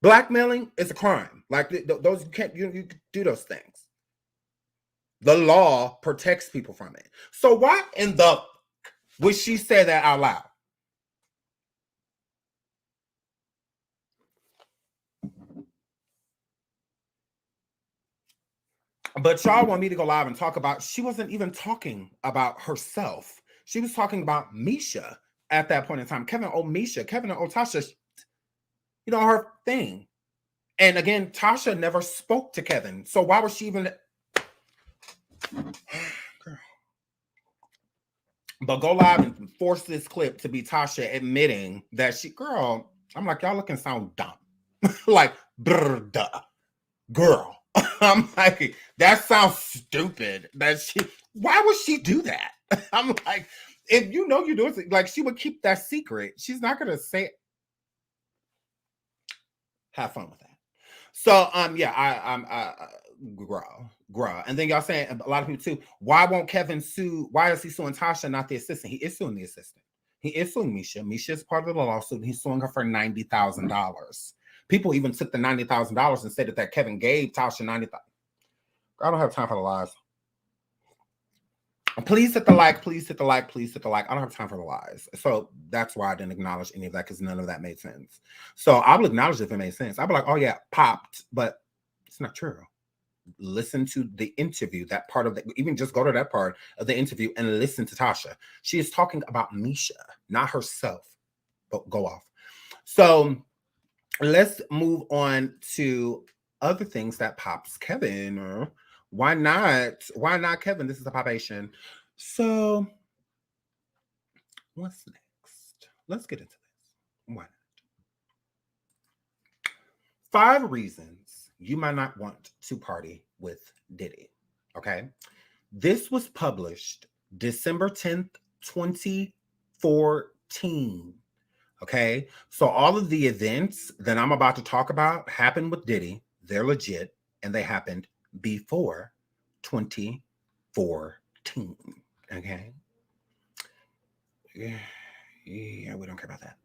Blackmailing is a crime. Like those, you can't you do those things. The law protects people from it. So why in the would she say that out loud? But y'all want me to go live and talk about, she wasn't even talking about herself. She was talking about Misha at that point in time. Kevin owed Misha. Kevin owed Tasha, you know, her thing. And again, Tasha never spoke to Kevin. So why was she even... But go live and force this clip to be Tasha admitting that she... Girl, I'm like, y'all looking sound dumb. Like, brr, duh. Girl. I'm like, that sounds stupid. Why would she do that? I'm like, if you know you're doing it, like she would keep that secret. She's not gonna say it. Have fun with that. So yeah, girl. And then y'all saying a lot of people too, why won't Kevin sue? Why is he suing Tasha, not the assistant? He is suing the assistant. He is suing Misha. Misha is part of the lawsuit. He's suing her for $90,000. People even took the $90,000 and said that Kevin gave Tasha $90,000. I don't have time for the lies. Please hit the like. Please hit the like. Please hit the like. I don't have time for the lies. So that's why I didn't acknowledge any of that, because none of that made sense. So I will acknowledge if it made sense. I'll be like, oh yeah, popped, but it's not true. Listen to the interview, that part of the, even just go to that part of the interview and listen to Tasha. She is talking about Misha, not herself, but go off. So let's move on to other things that pops Kevin. Why not? Why not Kevin? This is a popation. So what's next? Let's get into this. Why not? 5 reasons you might not want to party with Diddy. Okay. This was published December 10th, 2014. Okay. So all of the events that I'm about to talk about happened with Diddy. They're legit, and they happened before 2014. Okay. Yeah, we don't care about that.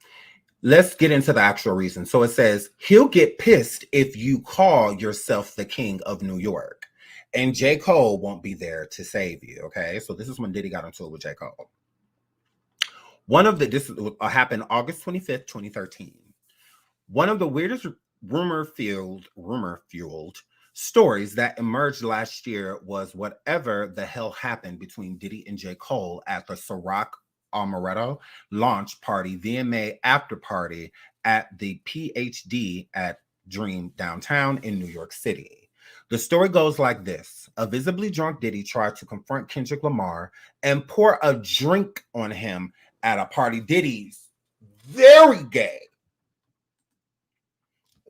Let's get into the actual reason. So it says, he'll get pissed if you call yourself the king of New York. And J. Cole won't be there to save you. Okay. So this is when Diddy got into it with J. Cole. This happened August 25th, 2013. One of the weirdest rumor-fueled stories that emerged last year was whatever the hell happened between Diddy and J. Cole at the Ciroc Amaretto launch party, VMA after party at the PhD at Dream downtown in New York City. The story goes like this. A visibly drunk Diddy tried to confront Kendrick Lamar and pour a drink on him at a party. Diddy's very gay.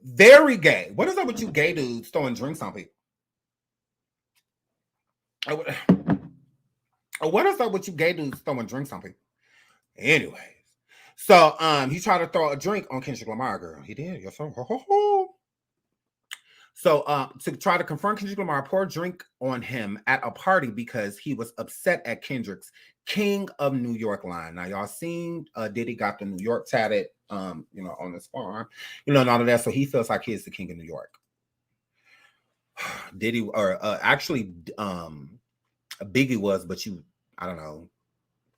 Very gay. What is up with you gay dudes throwing drinks on people? What is up with you gay dudes throwing drinks on people? Anyways, so he tried to throw a drink on Kendrick Lamar, girl. He did. Yes, sir. So to try to confront Kendrick Lamar, pour a drink on him at a party because he was upset at Kendrick's King of New York line. Now y'all seen Diddy got the New York tatted, you know, on his forearm, you know, and all of that. So he feels like he's the King of New York. Diddy, or actually, Biggie was, but I don't know,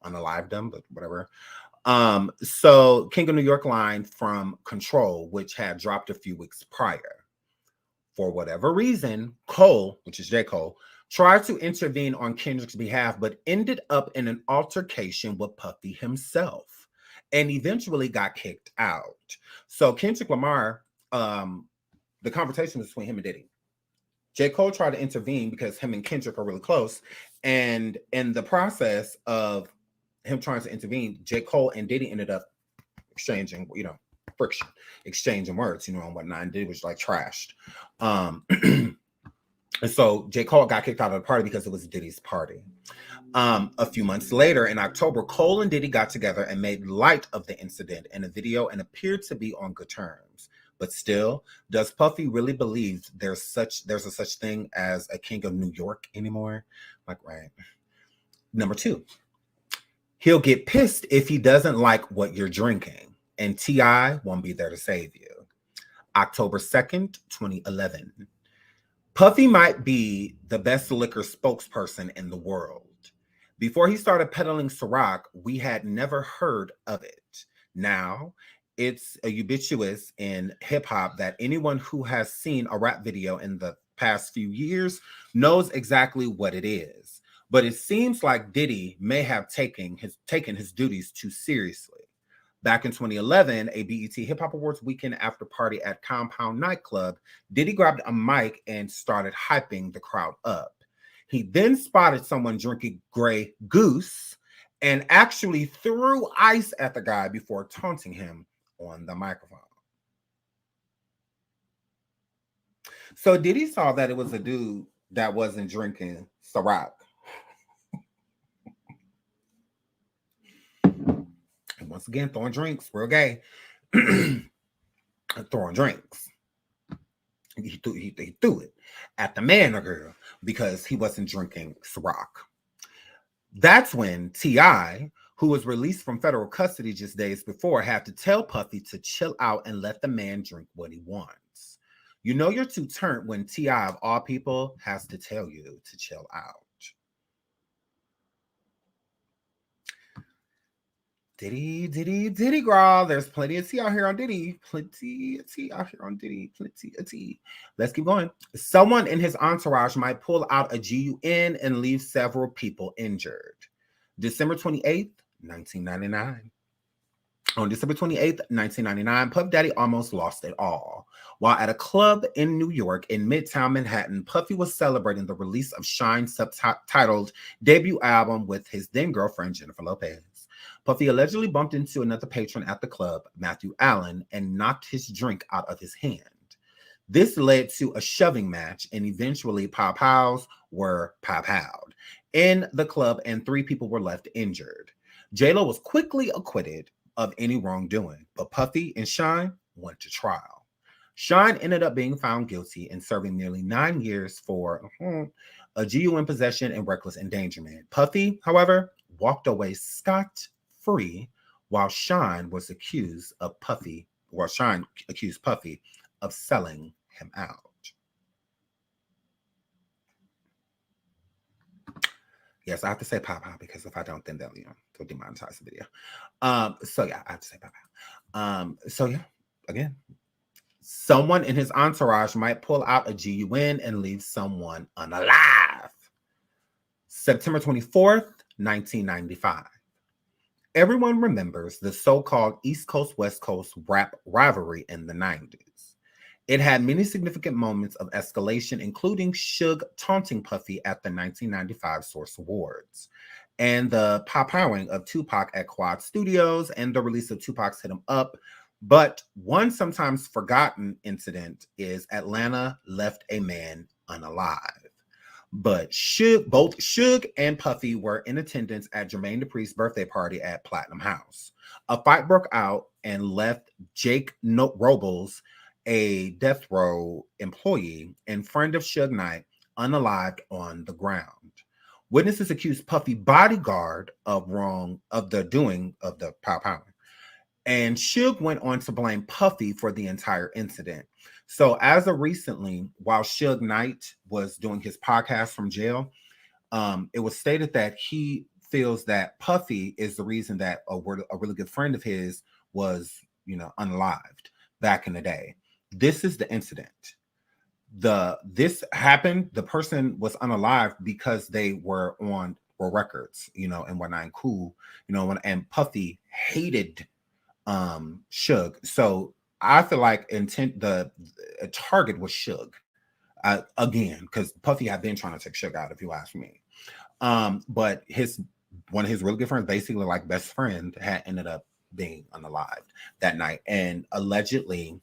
unalived them, but whatever. So King of New York line from Control, which had dropped a few weeks prior. For whatever reason, Cole, which is J. Cole, tried to intervene on Kendrick's behalf, but ended up in an altercation with Puffy himself and eventually got kicked out. So Kendrick Lamar, the conversation was between him and Diddy. J. Cole tried to intervene because him and Kendrick are really close. And in the process of him trying to intervene, J. Cole and Diddy ended up exchanging, you know, friction, exchanging words, you know, and whatnot. And Diddy was like trashed. And so J. Cole got kicked out of the party because it was Diddy's party. A few months later, in October, Cole and Diddy got together and made light of the incident in a video and appeared to be on good terms. But still, does Puffy really believe there's a such thing as a King of New York anymore? Like, right. Number 2, he'll get pissed if he doesn't like what you're drinking. And T.I. won't be there to save you. October 2nd, 2011. Puffy might be the best liquor spokesperson in the world. Before he started peddling Ciroc, we had never heard of it. Now, it's ubiquitous in hip-hop that anyone who has seen a rap video in the past few years knows exactly what it is. But it seems like Diddy may have taken his duties too seriously. Back in 2011, a BET Hip Hop Awards weekend after party at Compound Nightclub, Diddy grabbed a mic and started hyping the crowd up. He then spotted someone drinking Grey Goose and actually threw ice at the guy before taunting him on the microphone. So Diddy saw that it was a dude that wasn't drinking Ciroc. And once again, throwing drinks, real gay. Throwing drinks. He threw it at the man or girl because he wasn't drinking Ciroc. That's when T.I., who was released from federal custody just days before, had to tell Puffy to chill out and let the man drink what he wants. You know you're too turned when T.I., of all people, has to tell you to chill out. Diddy, girl. There's plenty of tea out here on Diddy. Plenty of tea out here on Diddy. Plenty of tea. Let's keep going. Someone in his entourage might pull out a GUN and leave several people injured. December 28th, 1999. On December 28th, 1999, Puff Daddy almost lost it all. While at a club in New York in Midtown Manhattan, Puffy was celebrating the release of Shine's subtitled debut album with his then girlfriend, Jennifer Lopez. Puffy allegedly bumped into another patron at the club, Matthew Allen, and knocked his drink out of his hand. This led to a shoving match, and eventually pow-pows were pow-powed in the club, and 3 people were left injured. J-Lo was quickly acquitted of any wrongdoing, but Puffy and Shine went to trial. Shine ended up being found guilty and serving nearly 9 years for a GUN possession and reckless endangerment. Puffy, however, walked away scot-free, while Shine accused Puffy of selling him out. Yes, I have to say pow-pow because if I don't, then they'll demonetize the video. So yeah, I have to say pow-pow. So yeah, again, someone in his entourage might pull out a GUN and leave someone unalive. September 24th, 1995. Everyone remembers the so-called East Coast, West Coast rap rivalry in the 90s. It had many significant moments of escalation, including Suge taunting Puffy at the 1995 Source Awards, and the pow-powing of Tupac at Quad Studios, and the release of Tupac's Hit 'Em Up. But one sometimes forgotten incident is Atlanta left a man unalive. But both Suge and Puffy were in attendance at Jermaine Dupri's birthday party at Platinum House. A fight broke out and left Jake Robles a death row employee and friend of Suge Knight, unalived on the ground. Witnesses accused Puffy bodyguard of the doing of the pow. And Suge went on to blame Puffy for the entire incident. So as of recently, while Suge Knight was doing his podcast from jail, it was stated that he feels that Puffy is the reason that a really good friend of his was, unalived back in the day. This is the incident. This happened. The person was unalived because they were on records, and whatnot, and cool, and Puffy hated Suge. So I feel like the target was Suge again, because Puffy had been trying to take Suge out, if you ask me. But one of his really good friends, basically like best friend, had ended up being unalived that night, and allegedly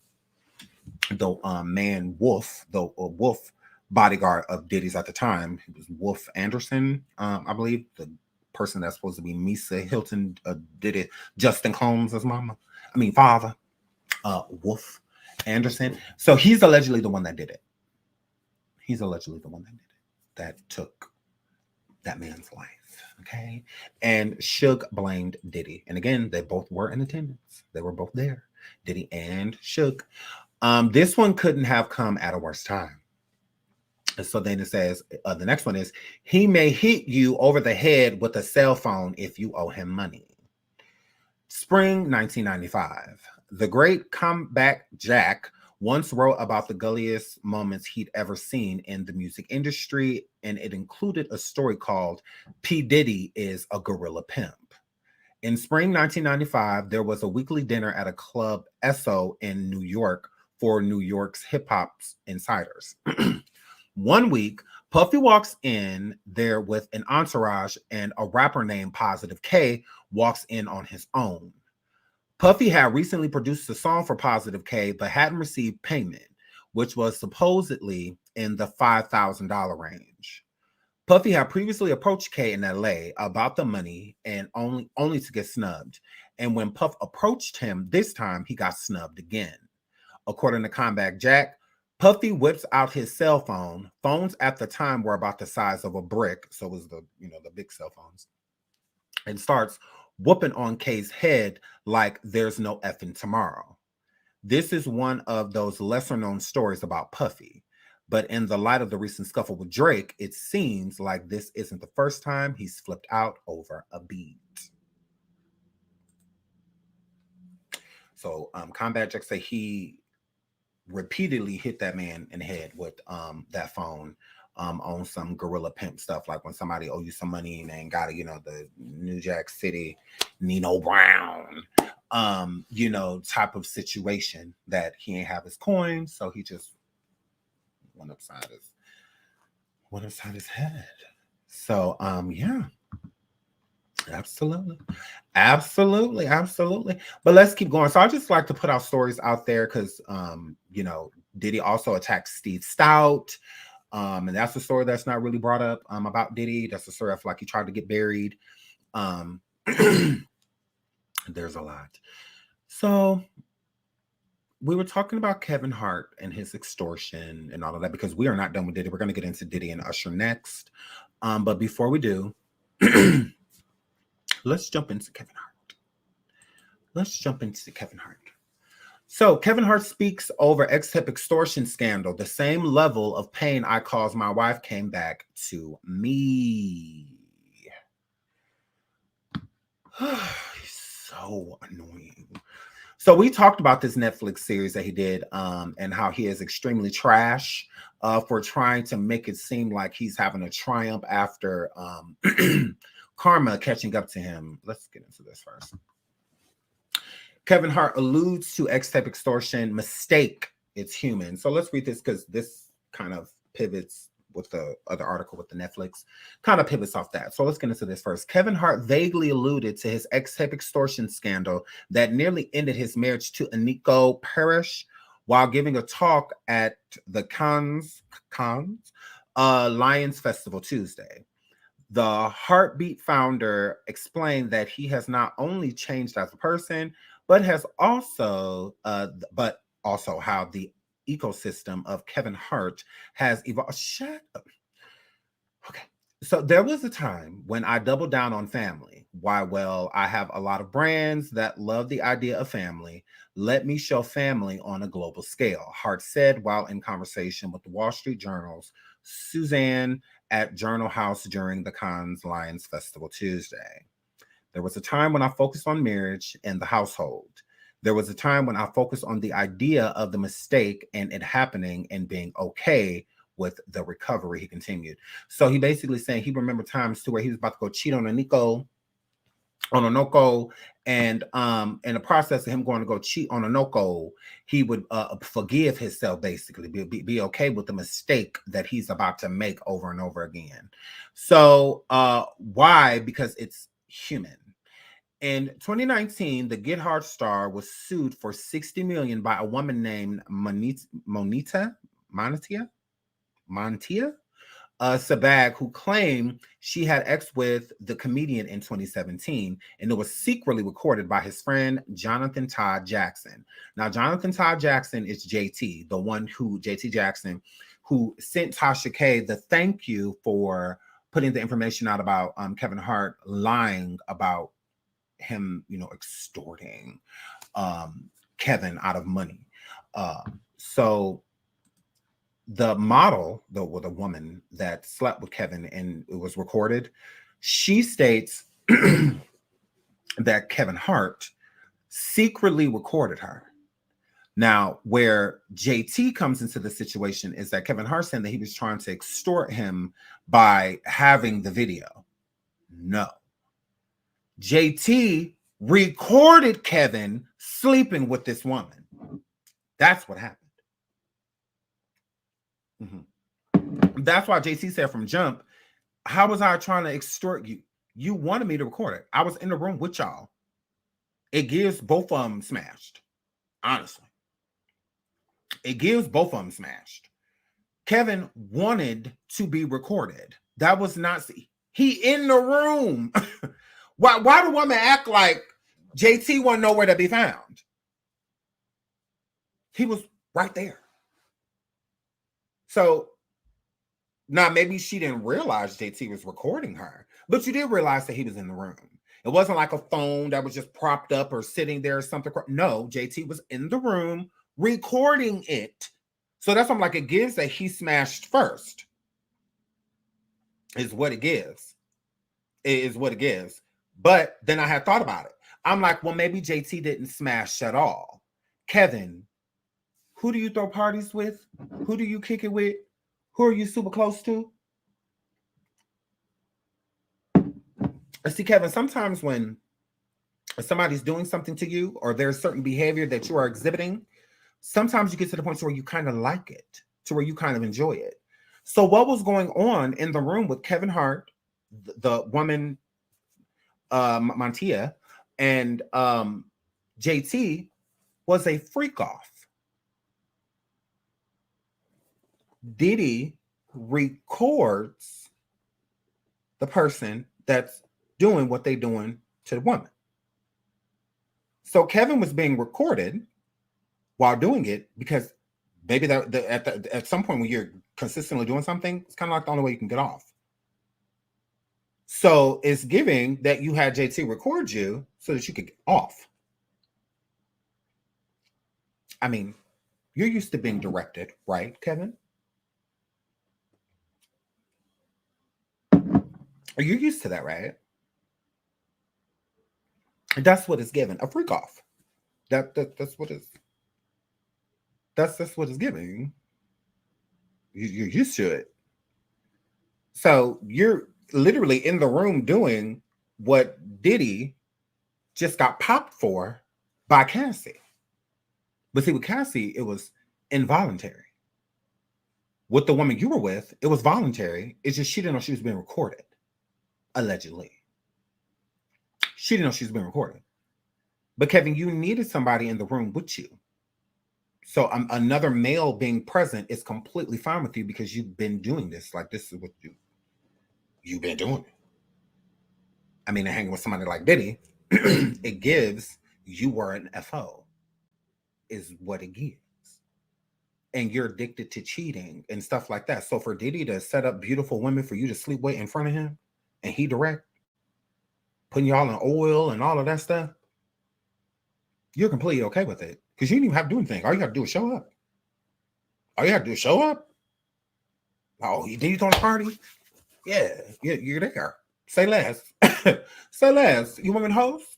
the man Wolf, the Wolf bodyguard of Diddy's at the time, it was Wolf Anderson, I believe, the person that's supposed to be Misa Hilton, Diddy, Justin Combs' father, Wolf Anderson. So he's allegedly the one that did it. That took that man's life. Okay. And Suge blamed Diddy. And again, they both were in attendance. They were both there, Diddy and Suge. This one couldn't have come at a worse time. So then it says, the next one is, he may hit you over the head with a cell phone if you owe him money. Spring 1995. The great comeback Jack once wrote about the gulliest moments he'd ever seen in the music industry, and it included a story called P. Diddy is a Gorilla Pimp. In spring 1995, there was a weekly dinner at a club, Esso, in New York for New York's hip-hop insiders. One week, Puffy walks in there with an entourage, and a rapper named Positive K walks in on his own. Puffy had recently produced a song for Positive K, but hadn't received payment, which was supposedly in the $5,000 range. Puffy had previously approached K in LA about the money, and only to get snubbed. And when Puff approached him this time, he got snubbed again. According to Comeback Jack, Puffy whips out his cell phone. Phones at the time were about the size of a brick, so it was the big cell phones, and starts whooping on K's head like there's no effing tomorrow. This is one of those lesser known stories about Puffy, but in the light of the recent scuffle with Drake, it seems like this isn't the first time he's flipped out over a beat. So Combat Jack say he repeatedly hit that man in the head with that phone on some gorilla pimp stuff, like when somebody owe you some money and they ain't got it, the New Jack City Nino Brown type of situation, that he ain't have his coin, so he just went upside his head. So yeah, absolutely. But let's keep going. So I just like to put our stories out there because Diddy also attacked Steve Stout. And that's a story that's not really brought up about Diddy. That's a story I feel like he tried to get buried. There's a lot. So we were talking about Kevin Hart and his extortion and all of that, because we are not done with Diddy. We're going to get into Diddy and Usher next. But before we do, let's jump into Kevin Hart. So Kevin Hart speaks over ex-hip extortion scandal. The same level of pain I caused my wife came back to me. He's so annoying. So we talked about this Netflix series that he did and how he is extremely trash for trying to make it seem like he's having a triumph after karma catching up to him. Let's get into this first. Kevin Hart alludes to ex-tape extortion mistake. It's human. So let's read this because this kind of pivots with the other article with the Netflix, kind of pivots off that. So let's get into this first. Kevin Hart vaguely alluded to his ex-tape extortion scandal that nearly ended his marriage to Aniko Parrish while giving a talk at the Cannes Lions Festival Tuesday. The Heartbeat founder explained that he has not only changed as a person, but also how the ecosystem of Kevin Hart has evolved. Shut up. Okay. So there was a time when I doubled down on family. Why? Well, I have a lot of brands that love the idea of family. Let me show family on a global scale, Hart said while in conversation with the Wall Street Journal's Suzanne at Journal House during the Cannes Lions Festival Tuesday. There was a time when I focused on marriage and the household. There was a time when I focused on the idea of the mistake and it happening and being okay with the recovery, he continued. So he basically saying he remembered times to where he was about to go cheat on a Noko, and in the process of him going to go cheat on a Noko, he would forgive himself, basically, be okay with the mistake that he's about to make over and over again. So why? Because it's human. In 2019, the Get Hard star was sued for $60 million by a woman named Montia Sabag, who claimed she had sex with the comedian in 2017, and it was secretly recorded by his friend Jonathan Todd Jackson. Now, Jonathan Todd Jackson is JT, the one who JT Jackson, who sent Tasha K the thank you for putting the information out about Kevin Hart lying about him, extorting Kevin out of money. So the model, the woman that slept with Kevin and it was recorded, she states that Kevin Hart secretly recorded her. Now, where JT comes into the situation is that Kevin Hart said that he was trying to extort him by having the video. No. JT recorded Kevin sleeping with this woman. That's what happened. That's why JT said from jump, how was I trying to extort you? You wanted me to record it. I was in the room with y'all. It gives both of them smashed. Honestly. It gives both of them smashed. Kevin wanted to be recorded. That was not, he in the room. Why do women act like JT wasn't nowhere to be found? He was right there. So now maybe she didn't realize JT was recording her, but you did realize that he was in the room. It wasn't like a phone that was just propped up or sitting there or something. No, JT was in the room recording it. So that's what I'm like, it gives that he smashed first. Is what it gives. It is what it gives. But then I had thought about it. I'm like, well, maybe JT didn't smash at all. Kevin, who do you throw parties with? Who do you kick it with? Who are you super close to? See, Kevin, sometimes when somebody's doing something to you or there's certain behavior that you are exhibiting, sometimes you get to the point where you kind of like it, to where you kind of enjoy it. So what was going on in the room with Kevin Hart, the woman, Montia, and JT was a freak off. Diddy records the person that's doing what they're doing to the woman. So Kevin was being recorded while doing it because maybe at some point when you're consistently doing something, it's kind of like the only way you can get off. So it's giving that you had JT record you so that you could get off. I mean, you're used to being directed, right, Kevin? You're used to that, right? That's what it's given. A freak off. That's what it's. That's what it's giving. You're used to it. So you're literally in the room doing what Diddy just got popped for by Cassie. But see, with Cassie, it was involuntary. With the woman you were with, it was voluntary. It's just she didn't know she was being recorded. Allegedly. She didn't know she was being recorded. But Kevin, you needed somebody in the room with you. So another male being present is completely fine with you because you've been doing this. Like, this is what you've been doing. I mean, hanging with somebody like Diddy, it gives you were an FO is what it gives. and you're addicted to cheating and stuff like that. So for Diddy to set up beautiful women for you to sleep with in front of him, and he direct, putting y'all in oil and all of that stuff, you're completely okay with it because you didn't even have to do anything. All you have to do is show up. All you have to do is show up. Oh, you did on the party? Yeah, you're there. Say less. Say less. You want me to host?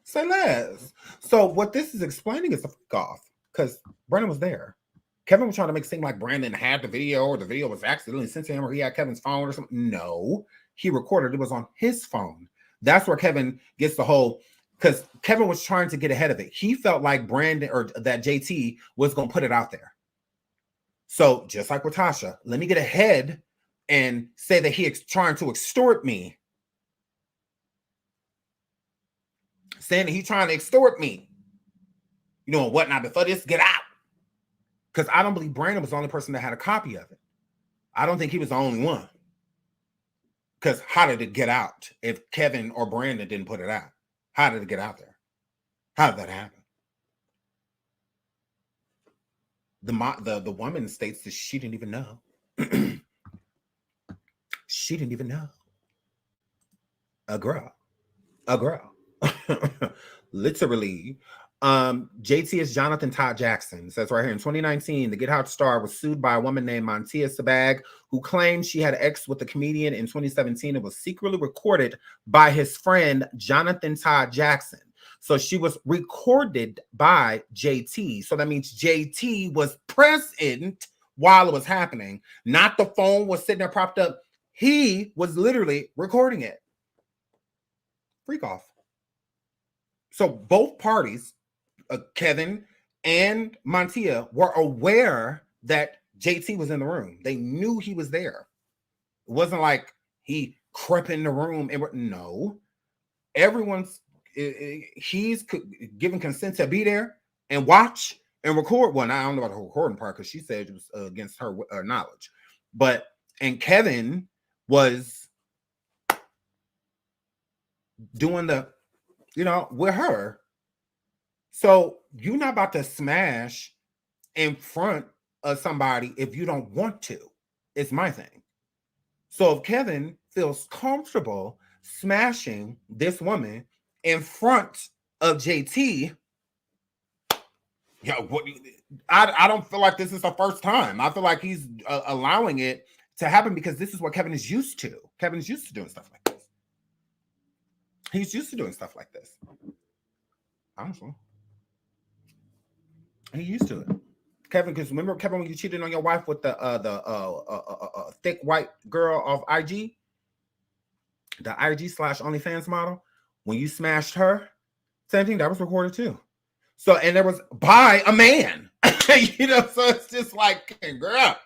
Say less. So what this is explaining is a freak off because Brandon was there. Kevin was trying to make it seem like Brandon had the video or the video was accidentally sent to him or he had Kevin's phone or something. No, he recorded. It was on his phone. That's where Kevin gets the whole, because Kevin was trying to get ahead of it. He felt like Brandon or that JT was going to put it out there. So just like with Tasha, let me get ahead and say that he's trying to extort me. Saying that he's trying to extort me. You know, and whatnot before this, get out. Because I don't believe Brandon was the only person that had a copy of it. I don't think he was the only one. Because how did it get out if Kevin or Brandon didn't put it out? How did it get out there? How did that happen? The woman states that she didn't even know. She didn't even know. A girl. Literally. JT is Jonathan Todd Jackson. It says right here in 2019, the Get Out star was sued by a woman named Montia Sabag, who claimed she had X with the comedian in 2017 and was secretly recorded by his friend Jonathan Todd Jackson. So she was recorded by JT. So that means JT was present while it was happening. Not the phone was sitting there propped up. He was literally recording it. Freak off. So both parties, Kevin and Montia, were aware that JT was in the room. They knew he was there. It wasn't like he crept in the room and no. He's given consent to be there and watch and record. Well, I don't know about the recording part because she said it was against her knowledge. And Kevin was doing the, with her. So you're not about to smash in front of somebody if you don't want to. It's my thing. So if Kevin feels comfortable smashing this woman in front of JT, I don't feel like this is the first time. I feel like he's allowing it to happen because this is what Kevin is used to. Kevin is used to doing stuff like this. He's used to doing stuff like this. Honestly. He used to it. Kevin, because remember, Kevin, when you cheated on your wife with the thick white girl off IG? The IG/OnlyFans model? When you smashed her, same thing, that was recorded too. So, and there was by a man. So it's just like, girl,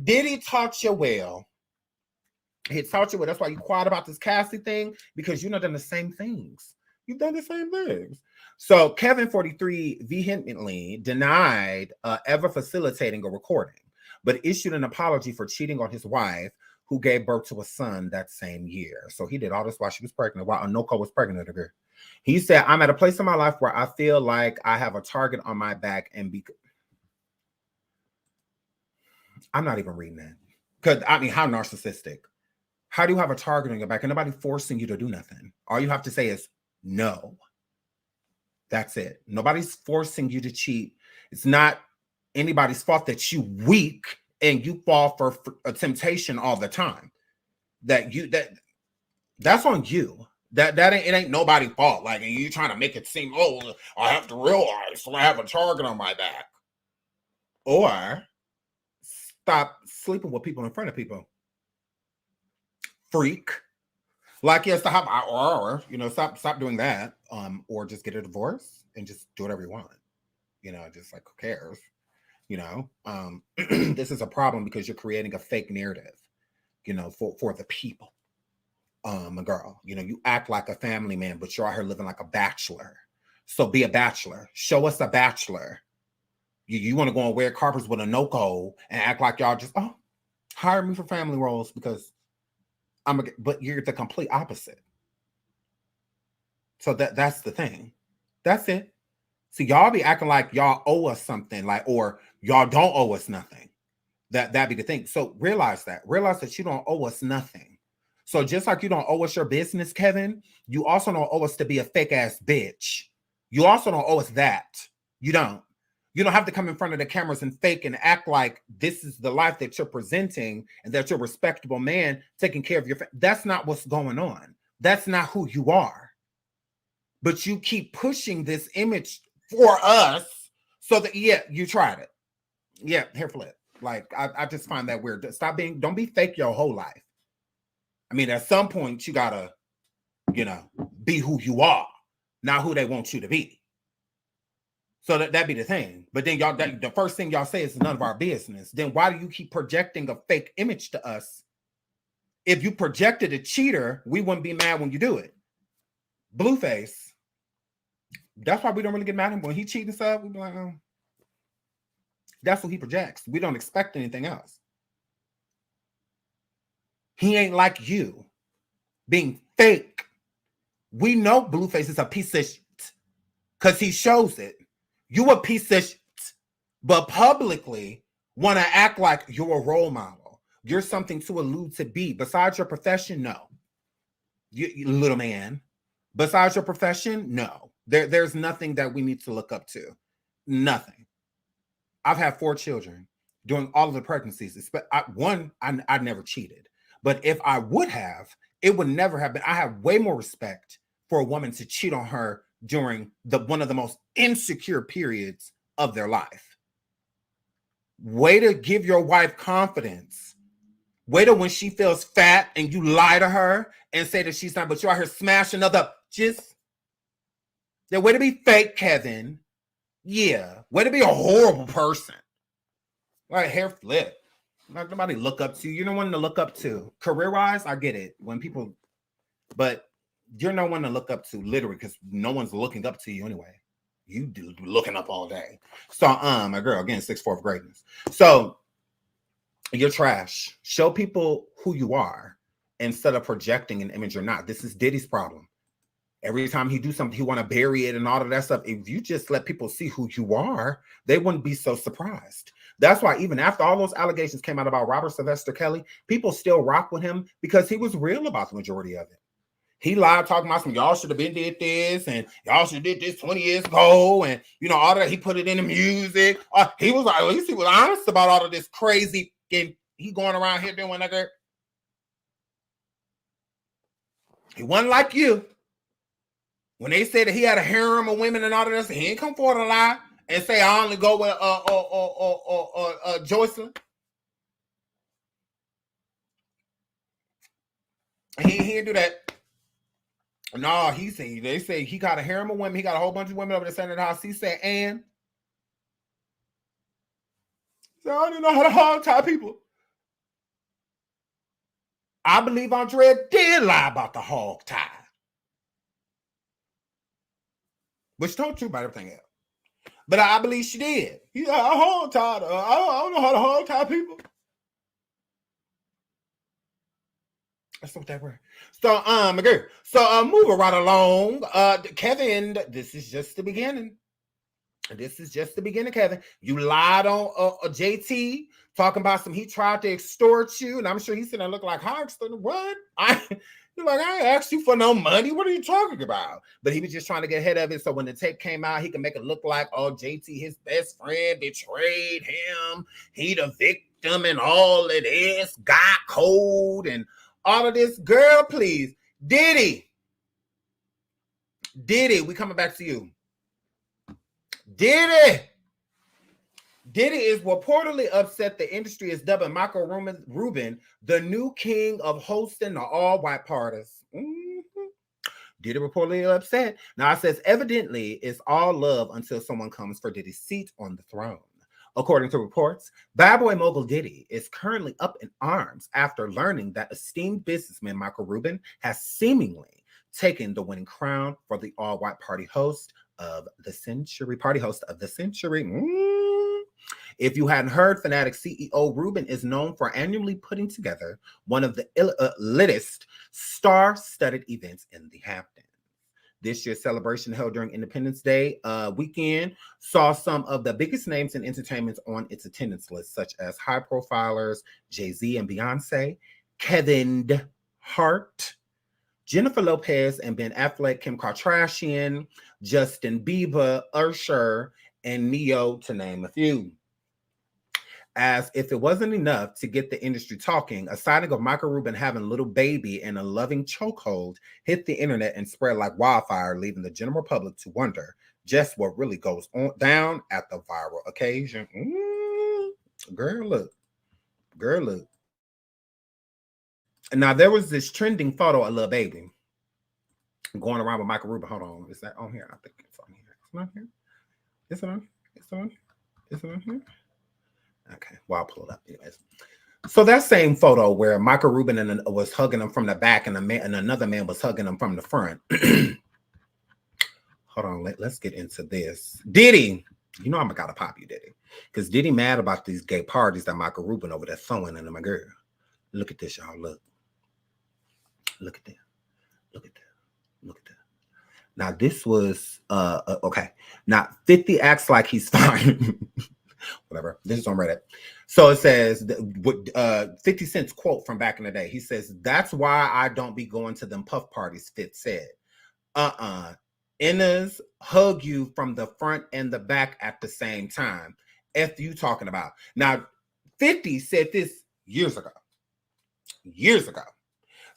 Diddy taught you well. He taught you well. That's why you quiet about this Cassie thing, because you've done the same things. You've done the same things. So Kevin 43 vehemently denied ever facilitating a recording, but issued an apology for cheating on his wife, who gave birth to a son that same year. So he did all this while she was pregnant, while Anoko was pregnant with her. He said, I'm at a place in my life where I feel like I have a target on my back and I'm not even reading that. Because, how narcissistic. How do you have a target on your back and nobody forcing you to do nothing? All you have to say is no. That's it. Nobody's forcing you to cheat. It's not anybody's fault that you weak and you fall for a temptation all the time. That's on you. It ain't nobody's fault. Like, and you trying to make it seem, I have to realize so I have a target on my back. Or stop sleeping with people in front of people. Freak. Like, yeah, stop, or stop doing that. Or just get a divorce and just do whatever you want. Just like, who cares? This is a problem because you're creating a fake narrative, for the people. Girl, you act like a family man, but you're out here living like a bachelor. So be a bachelor. Show us a bachelor. You want to go on red carpets with a Noko and act like y'all just, hire me for family roles because but you're the complete opposite. So that's the thing. That's it. See, y'all be acting like y'all owe us something, like, or y'all don't owe us nothing. That be the thing. So realize that you don't owe us nothing. So just like you don't owe us your business, Kevin, you also don't owe us to be a fake ass bitch. You also don't owe us that. You don't. You don't have to come in front of the cameras and fake and act like this is the life that you're presenting and that you're a respectable man taking care of your family. That's not what's going on. That's not who you are. But you keep pushing this image for us so that, yeah, you tried it. Yeah, hair flip. Like, I just find that weird. Don't be fake your whole life. I mean, at some point, you gotta, be who you are, not who they want you to be. So that be the thing. But then the first thing y'all say is none of our business. Then why do you keep projecting a fake image to us? If you projected a cheater, we wouldn't be mad when you do it. Blueface. That's why we don't really get mad at him. When he cheats and stuff, we be like, oh. That's what he projects. We don't expect anything else. He ain't like you being fake. We know Blueface is a piece of shit because he shows it. You a piece of shit, but publicly want to act like you're a role model. You're something to allude to be. Besides your profession, no. You little man. Besides your profession, no. There's nothing that we need to look up to. Nothing. I've had 4 children during all of the pregnancies. I never cheated. But if I would have, it would never have been. I have way more respect for a woman to cheat on her during one of the most insecure periods of their life. Way to give your wife confidence. Wait till when she feels fat and you lie to her and say that she's not, but you're out here smashing other. Way to be fake, Kevin. Yeah. Way to be a horrible person. Like, hair flip. Like, nobody look up to you. You're no one to look up to. Career-wise, I get it. But you're no one to look up to, literally, because no one's looking up to you anyway. You do looking up all day. So, my girl, again, 6'4" of greatness. So, you're trash. Show people who you are instead of projecting an image or not. This is Diddy's problem. Every time he do something, he want to bury it and all of that stuff. If you just let people see who you are, they wouldn't be so surprised. That's why even after all those allegations came out about Robert Sylvester Kelly, people still rock with him because he was real about the majority of it. He lied talking about some y'all should have been did this and y'all should have did this 20 years ago and all that. He put it in the music. He was like, at least he was honest about all of this crazy and he going around here doing that. He wasn't like you. When they said that he had a harem of women and all of this, he ain't come forward and lie and say I only go with Joycelyn. He didn't do that. No, they say he got a harem of women. He got a whole bunch of women over there staying in the house. He said, and so I don't know how to hog tie people. I believe Andrea did lie about the hog tie. But she told you about everything else. But I believe she did. He's like, I hog tied her. I don't know how to hog tie people. That's what that word. So, my girl. So, moving right along. Kevin, this is just the beginning. This is just the beginning, Kevin. You lied on JT, talking about he tried to extort you, and I'm sure he's gonna look like, how extort? What? You're like, I ain't asked you for no money. What are you talking about? But he was just trying to get ahead of it. So when the tape came out, he could make it look like, oh, JT, his best friend, betrayed him. He the victim and all of this, got cold and all of this. Girl, please. Diddy, we coming back to you. Diddy is reportedly upset the industry is dubbing Michael Rubin the new king of hosting the all-white parties. Diddy reportedly upset. Now it says, evidently, it's all love until someone comes for Diddy's seat on the throne. According to reports, bad boy mogul Diddy is currently up in arms after learning that esteemed businessman Michael Rubin has seemingly taken the winning crown for the all-white party host of the century. If you hadn't heard, Fanatic CEO Rubin is known for annually putting together one of the littest star-studded events in the Hamptons. This year's celebration held during Independence Day weekend saw some of the biggest names in entertainment on its attendance list, such as high profilers Jay-Z and Beyonce, Kevin Hart, Jennifer Lopez and Ben Affleck, Kim Kardashian, Justin Bieber, Usher, and Neo, to name a few. As if it wasn't enough to get the industry talking, a sighting of Michael Rubin having a little baby in a loving chokehold hit the internet and spread like wildfire, leaving the general public to wonder just what really goes on down at the viral occasion. Girl, look. Now, there was this trending photo of Lil Baby going around with Michael Rubin. Hold on. Is that on here? I think it's on here. It's not here. Is it on here? Is it on here? Is it on here? Okay. Well, I'll pull it up anyways. So that same photo where Michael Rubin was hugging him from the back and another man was hugging him from the front. Hold on. Let's get into this. Diddy. You know I'm gotta pop you, Diddy. Because Diddy mad about these gay parties that Michael Rubin over there throwing into my girl. Look at this, y'all. Look. Look at that. Look at that. Look at that. Now this was okay. Now 50 acts like he's fine. Whatever. This is on Reddit. So it says 50 Cent's quote from back in the day. He says, "That's why I don't be going to them puff parties," 50 said. Innas hug you from the front and the back at the same time. F you talking about. Now 50 said this years ago. Years ago.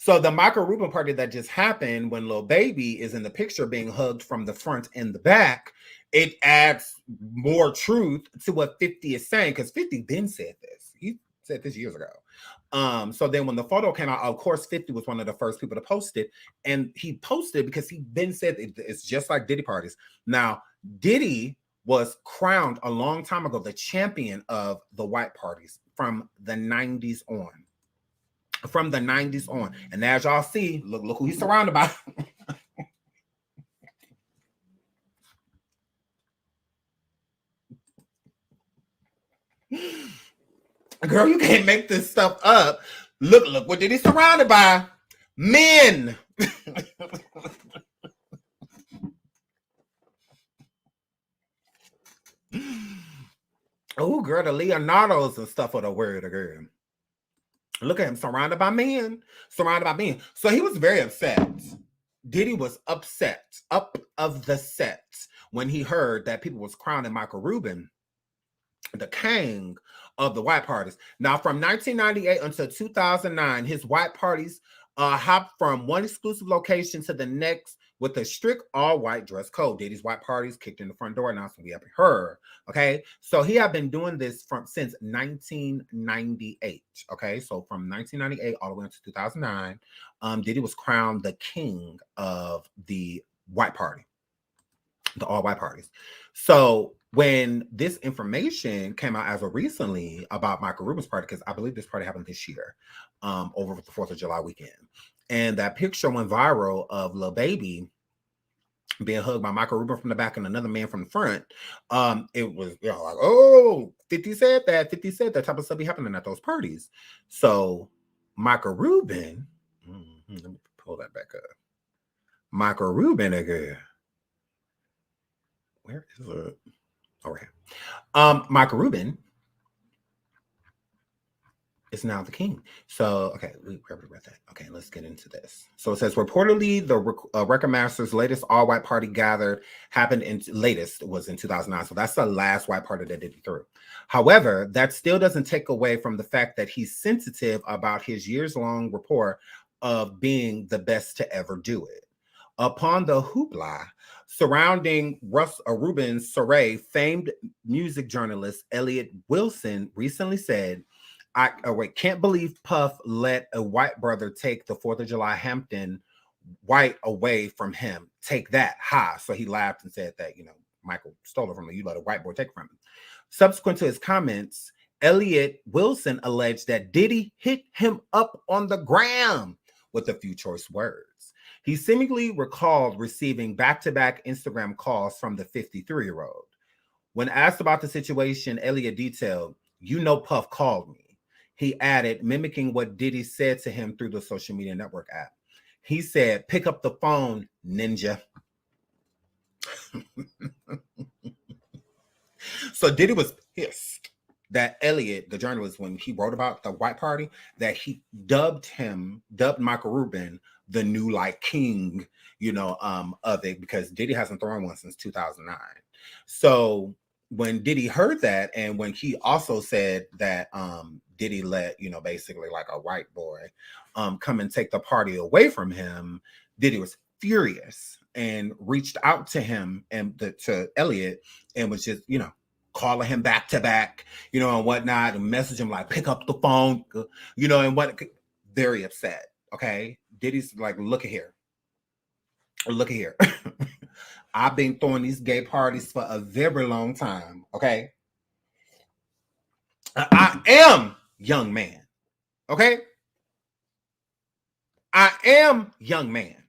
So the Michael Rubin party that just happened, when Lil Baby is in the picture being hugged from the front and the back, it adds more truth to what 50 is saying, because 50 then said this. He said this years ago. So then when the photo came out, of course, 50 was one of the first people to post it. And he posted because he then said it's just like Diddy parties. Now, Diddy was crowned a long time ago the champion of the white parties from the 90s on. From the 90s on. And as y'all see, look who he's surrounded by. Girl, you can't make this stuff up. Look what did he surrounded by? Men. Oh, girl, the Leonardos and stuff are the word, girl. Look at him, surrounded by men. Surrounded by men. So he was very upset. Diddy was upset, up of the set, when he heard that people was crowning Michael Rubin the king of the white parties. Now, from 1998 until 2009, his white parties hopped from one exclusive location to the next with a strict all-white dress code. Diddy's white parties kicked in the front door. Now, so we haven't heard. Okay, so he had been doing this since 1998. Okay, so from 1998 all the way into 2009, Diddy was crowned the king of the white party, the all-white parties. So when this information came out as of recently about Michael Rubin's party, because I believe this party happened this year, over the 4th of July weekend, and that picture went viral of Lil Baby being hugged by Michael Rubin from the back and another man from the front. It was, you know, like, oh, 50 said that. 50 said that type of stuff be happening at those parties. So Michael Rubin, let me pull that back up. Michael Rubin, again. Where is it? All right. Michael Rubin is now the king. So, okay, we already read that. Okay, let's get into this. So it says, reportedly, the Record Masters' latest all-white party gathered was in 2009. So that's the last white party that Diddy threw. However, that still doesn't take away from the fact that he's sensitive about his years-long report of being the best to ever do it. Upon the hoopla surrounding Rubin's soiree, famed music journalist Elliot Wilson recently said, I can't believe Puff let a white brother take the 4th of July Hampton white away from him. Take that, ha. So he laughed and said that, you know, Michael stole it from him. You let a white boy take it from him. Subsequent to his comments, Elliot Wilson alleged that Diddy hit him up on the gram with a few choice words. He seemingly recalled receiving back-to-back Instagram calls from the 53-year-old. When asked about the situation, Elliot detailed, "You know Puff called me." He added, mimicking what Diddy said to him through the social media network app. He said, "Pick up the phone, ninja." So Diddy was pissed that Elliot, the journalist, when he wrote about the white party, that he dubbed Michael Rubin the new like king, of it, because Diddy hasn't thrown one since 2009. So when Diddy heard that, and when he also said that Diddy let, basically like a white boy come and take the party away from him, Diddy was furious and reached out to him and to Elliot and was just, calling him back to back, and whatnot, and message him like, pick up the phone, and what, very upset. Okay. Diddy's like, look at here. I've been throwing these gay parties for a very long time. Okay. I am young man. Okay. I am young man.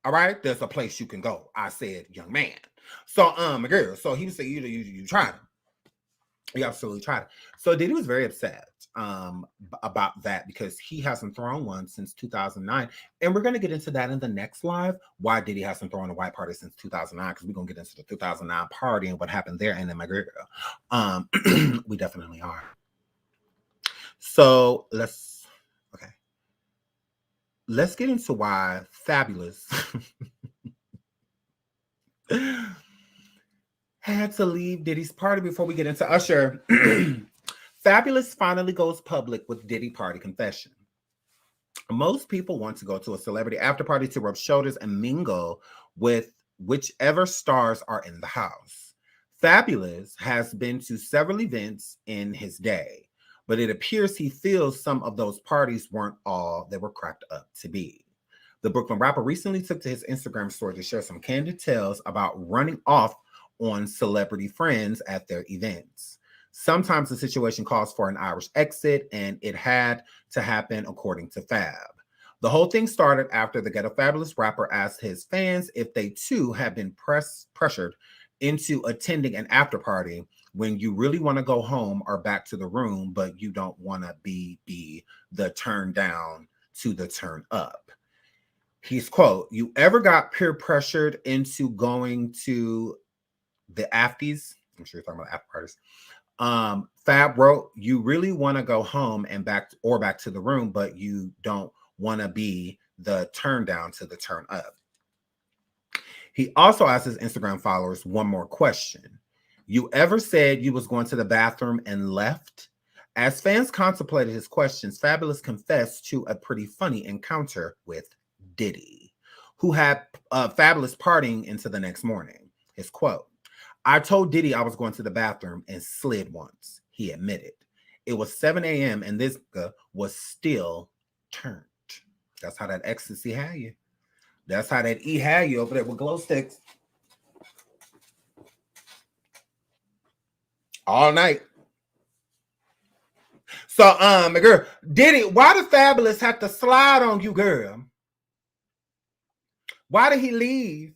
All right. There's a place you can go. I said young man. So, girl, so he was saying, you tried it. You absolutely tried it. So Diddy was very upset about that because he hasn't thrown one since 2009. And we're going to get into that in the next live, why Diddy hasn't thrown a white party since 2009, because we're going to get into the 2009 party and what happened there. And then my girl, we definitely are. So let's get into why Fabolous had to leave Diddy's party before we get into Usher. Fabolous finally goes public with Diddy party confession. Most people want to go to a celebrity after party to rub shoulders and mingle with whichever stars are in the house. Fabolous has been to several events in his day, but it appears he feels some of those parties weren't all they were cracked up to be. The Brooklyn rapper recently took to his Instagram story to share some candid tales about running off on celebrity friends at their events. Sometimes the situation calls for an Irish exit, and it had to happen according to Fab. The whole thing started after the Ghetto Fabulous rapper asked his fans if they too had been pressured into attending an after party when you really want to go home or back to the room, but you don't want to be the turn down to the turn up. He's quote, "You ever got peer pressured into going to the afties?" I'm sure you're talking about after parties. Fab wrote, "You really want to go home and back to the room, but you don't want to be the turn down to the turn up." He also asked his Instagram followers one more question. "You ever said you was going to the bathroom and left?" As fans contemplated his questions, Fabolous confessed to a pretty funny encounter with Diddy, who had Fabolous partying into the next morning. His quote, "I told Diddy I was going to the bathroom and slid once," he admitted. "It was 7 a.m. and this was still turned." That's how that ecstasy had you. That's how that E had you over there with glow sticks. All night. So, girl, Diddy, why did Fabolous have to slide on you, girl? Why did he leave?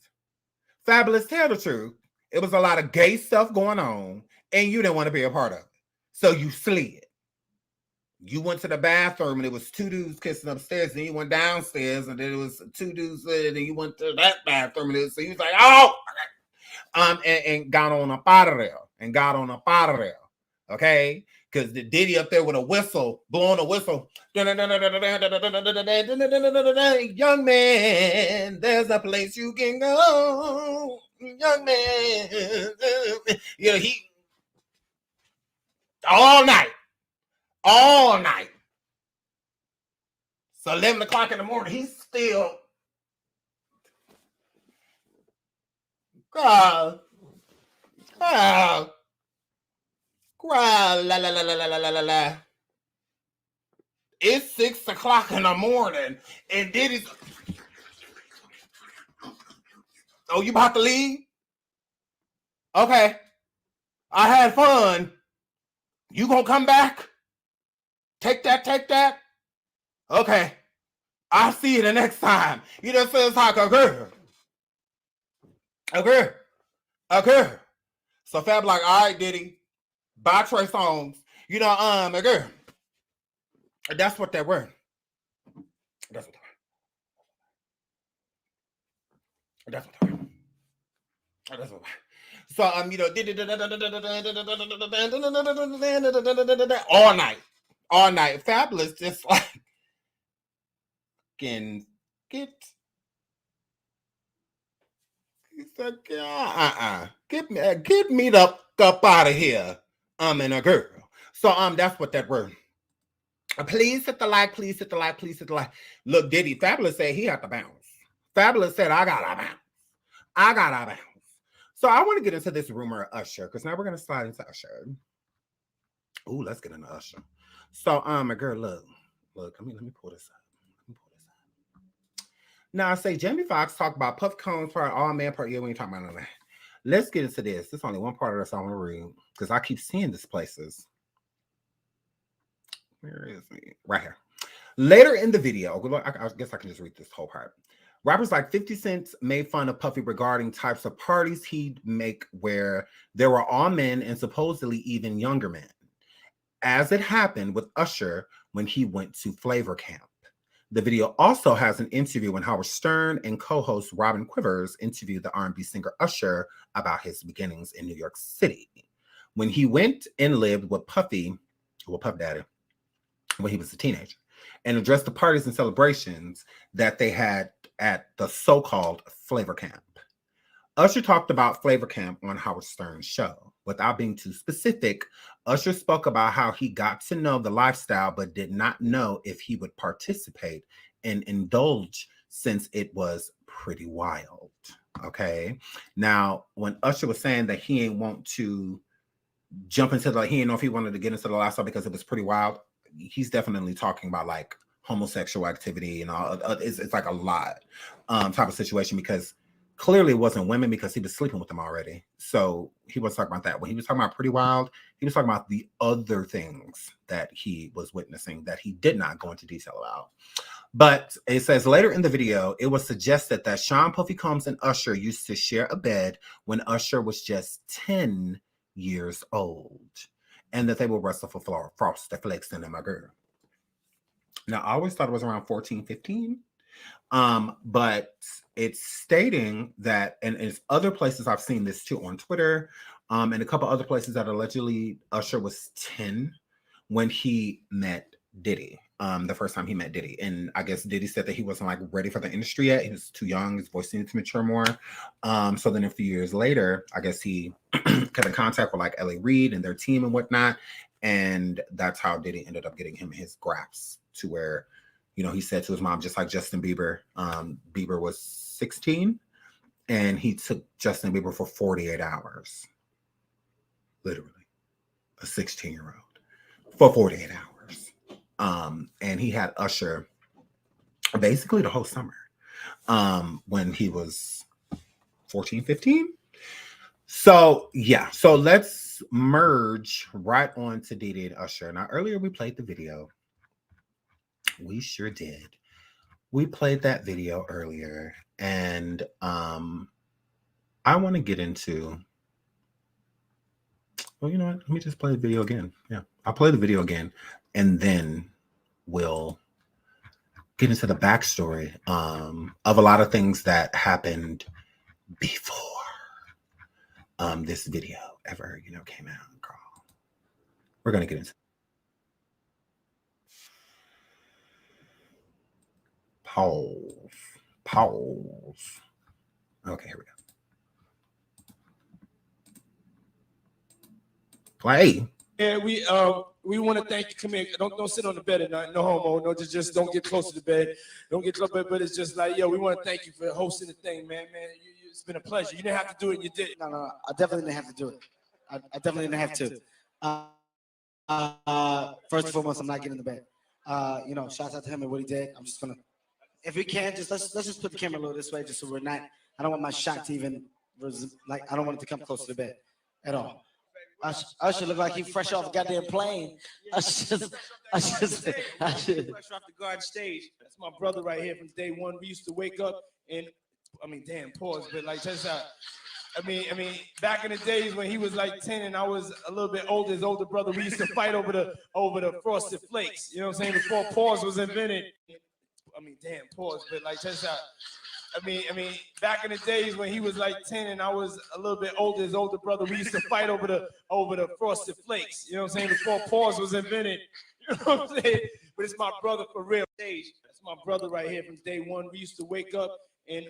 Fabolous, tell the truth. It was a lot of gay stuff going on, and you didn't want to be a part of it. So you slid. You went to the bathroom, and it was two dudes kissing upstairs, and you went downstairs, and then it was two dudes, and then you went to that bathroom, and so you was like, oh! And got on up out of there. Okay? Because the Diddy up there with a whistle, blowing a whistle. Young man, there's a place you can go. Young man. He all night. So 11 o'clock in the morning, he's still cry, la. It's 6 o'clock in the morning, and Diddy's. Oh, you about to leave? Okay. I had fun. You gonna come back? Take that. Okay. I'll see you the next time. You know, so it's like a girl. So Fab like, all right, Diddy. Buy Trey Songz. You know, a girl. That's what they were. So you know, all night. Fabulous, just like can get. He's like, get me the up out of here. I'm in a girl. So that's what that word. Please hit the like, please hit the like, please hit the like. Look, Diddy, Fabulous said he had to bounce. Fabulous said, I gotta bounce. I gotta bounce. So I want to get into this rumor of Usher, because now we're gonna slide into Usher. Ooh, let's get into Usher. So my girl, look, let me pull this up. Now I say Jamie Foxx talked about Puff Combs part, all man part. Yeah, we ain't talking about none of that. Let's get into this. There's only one part of this I want to read because I keep seeing this places. Where is he? Right here. Later in the video, I guess I can just read this whole part. Rappers like 50 Cent made fun of Puffy regarding types of parties he'd make where there were all men and supposedly even younger men. As it happened with Usher when he went to Flavor Camp. The video also has an interview when Howard Stern and co-host Robin Quivers interviewed the R&B singer Usher about his beginnings in New York City. When he went and lived with Puff Daddy, when he was a teenager, and addressed the parties and celebrations that they had at the so-called Flavor Camp. Usher talked about Flavor Camp on Howard Stern's show. Without being too specific, Usher spoke about how he got to know the lifestyle but did not know if he would participate and indulge since it was pretty wild. Okay. Now, when Usher was saying that he ain't want to jump into he didn't know if he wanted to get into the lifestyle because it was pretty wild, he's definitely talking about like homosexual activity and all. It's like a lot type of situation, because clearly it wasn't women, because he was sleeping with them already. So he was talking about that. When he was talking about pretty wild, he was talking about the other things that he was witnessing that he did not go into detail about. But it says later in the video, it was suggested that Sean Puffy Combs and Usher used to share a bed when Usher was just 10 years old, and that they would wrestle for Frosted Flakes and my girl. Now, I always thought it was around 14, 15. But it's stating that, and it's other places I've seen this too on Twitter, and a couple other places that allegedly Usher was 10 when he met Diddy. The first time he met Diddy. And I guess Diddy said that he wasn't like ready for the industry yet. He was too young. His voice needed to mature more. So then a few years later, I guess he got in contact with like L.A. Reid and their team and whatnot. And that's how Diddy ended up getting him his grasp to where, you know, he said to his mom, just like Justin Bieber, Bieber was 16 and he took Justin Bieber for 48 hours. Literally. A 16-year-old for 48 hours. And he had Usher basically the whole summer when he was 14, 15. So, yeah. So let's merge right on to Diddy and Usher. Now, earlier we played the video. We sure did. We played that video earlier. And I want to get into... Well, you know what? Let me just play the video again. Yeah, I'll play the video again. And then we'll get into the backstory of a lot of things that happened before this video ever, you know, came out. Girl. We're going to get into Pause. Okay, here we go. Play. Yeah, we want to thank you. Come here. Don't sit on the bed at night. No homo. No, just don't get close to the bed. Don't get close to the bed. But it's just like, yo, we want to thank you for hosting the thing, man. It's been a pleasure. You didn't have to do it, and you did. No, I definitely didn't have to do it. I definitely didn't have to. First and foremost, I'm not getting in the bed. You know, shouts out to him and what he did. I'm just gonna, if we can, just let's just put the camera a little this way, just so we're not. I don't want my shot to even like. I don't want it to come close to the bed at all. Usher look like he fresh off a goddamn plane. Usher. Fresh off the guard stage. That's my brother right here from day one. We used to wake up and, damn, pause, but like, check this out. Back in the days when he was like 10 and I was a little bit older, his older brother, we used to fight over the Frosted Flakes. You know what I'm saying? Before pause was invented. Damn, pause, but like, check this out. I mean, back in the days when he was like 10 and I was a little bit older, his older brother, we used to fight over the frosted flakes. You know what I'm saying? Before pause was invented. You know what I'm saying? But it's my brother for real. That's my brother right here from day one. We used to wake up and,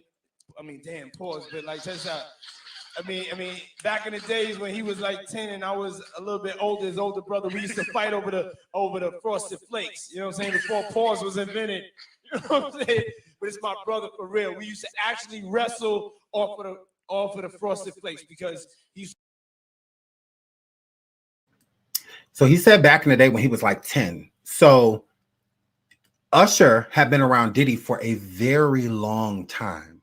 I mean, damn, pause, but like, check this out. I mean, back in the days when he was like 10 and I was a little bit older, his older brother, we used to fight over the frosted flakes. You know what I'm saying? Before pause was invented. You know what I'm saying? But it's my brother for real. We used to actually wrestle off of the frosted flakes because he's. So he said back in the day when he was like 10. So Usher had been around Diddy for a very long time.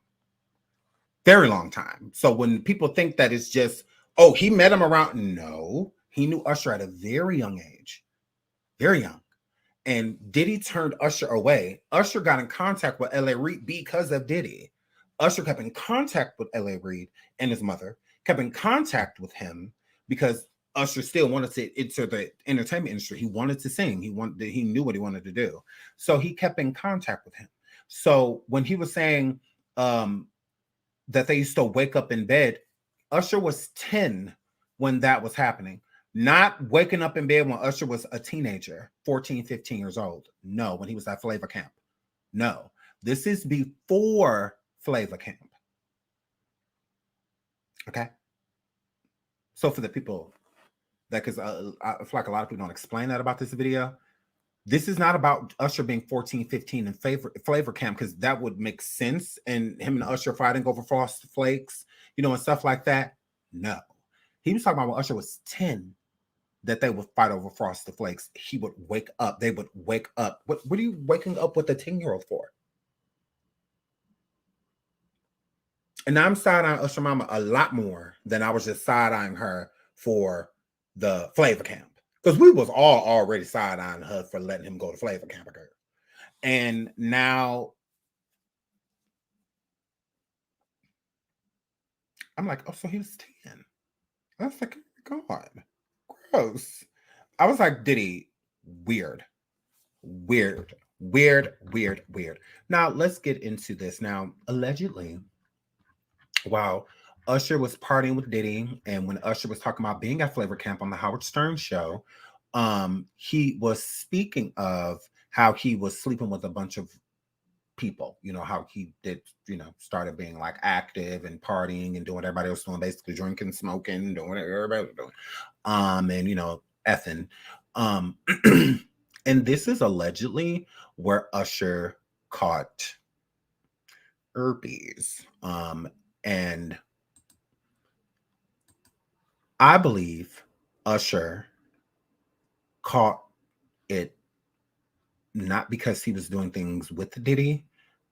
Very long time. So when people think that it's just, oh, he met him around, no, he knew Usher at a very young age. Very young. And Diddy turned Usher away. Usher got in contact with L.A. Reid because of Diddy. Usher kept in contact with L.A. Reid and his mother, kept in contact with him because Usher still wanted to enter the entertainment industry. He wanted to sing. He knew what he wanted to do. So he kept in contact with him. So when he was saying that they used to wake up in bed, Usher was 10 when that was happening. Not waking up in bed when Usher was a teenager, 14, 15 years old. No, when he was at Flavor Camp. No, this is before Flavor Camp. Okay. So for the people that, because I feel like a lot of people don't explain that about this video. This is not about Usher being 14, 15 in Flavor Camp, because that would make sense. And him and Usher fighting over Frosted Flakes, you know, and stuff like that. No. He was talking about when Usher was 10, that they would fight over Frosted Flakes. He would wake up. They would wake up. What are you waking up with a 10-year-old for? And I'm side-eyeing Usher Mama a lot more than I was just side-eyeing her for the Flavor Camp. Because we was all already side-eyeing her for letting him go to Flavor Camp. And now I'm like, oh, so he was 10. I was like, oh my God. Gross. I was like, Diddy, weird. Now, let's get into this. Now, allegedly, while Usher was partying with Diddy, and when Usher was talking about being at Flavor Camp on the Howard Stern show, he was speaking of how he was sleeping with a bunch of people, you know, how he did, you know, started being like active and partying and doing what everybody was doing, basically drinking, smoking, doing what everybody was doing, and, you know, effing. And this is allegedly where Usher caught herpes. And I believe Usher caught it not because he was doing things with Diddy,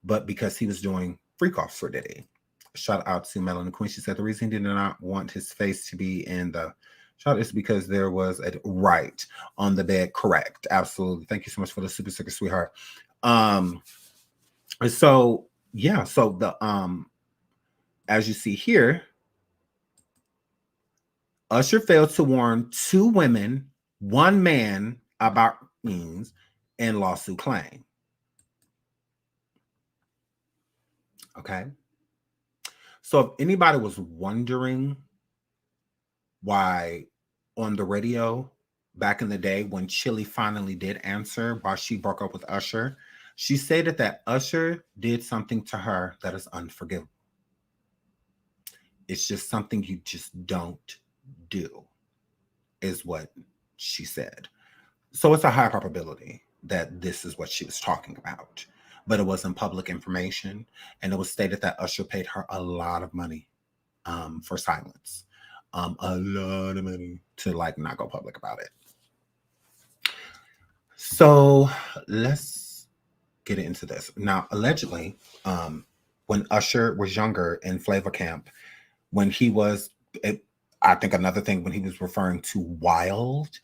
but because he was doing freak-offs for Diddy. Shout out to Melanie Queen. She said the reason he did not want his face to be in the shot is because there was a right on the bed. Correct. Absolutely. Thank you so much for the super sticker, sweetheart. So yeah, so the as you see here, Usher failed to warn 2 women, 1 man about means and lawsuit claim. Okay. So if anybody was wondering why on the radio back in the day when Chili finally did answer why she broke up with Usher, she stated that Usher did something to her that is unforgivable. It's just something you just don't do, is what she said. So it's a high probability that this is what she was talking about. But it wasn't public information. And it was stated that Usher paid her a lot of money for silence. A lot of money to like not go public about it. So let's get into this. Now, allegedly, when Usher was younger in Flavor Camp, when he was, I think another thing when he was referring to wild,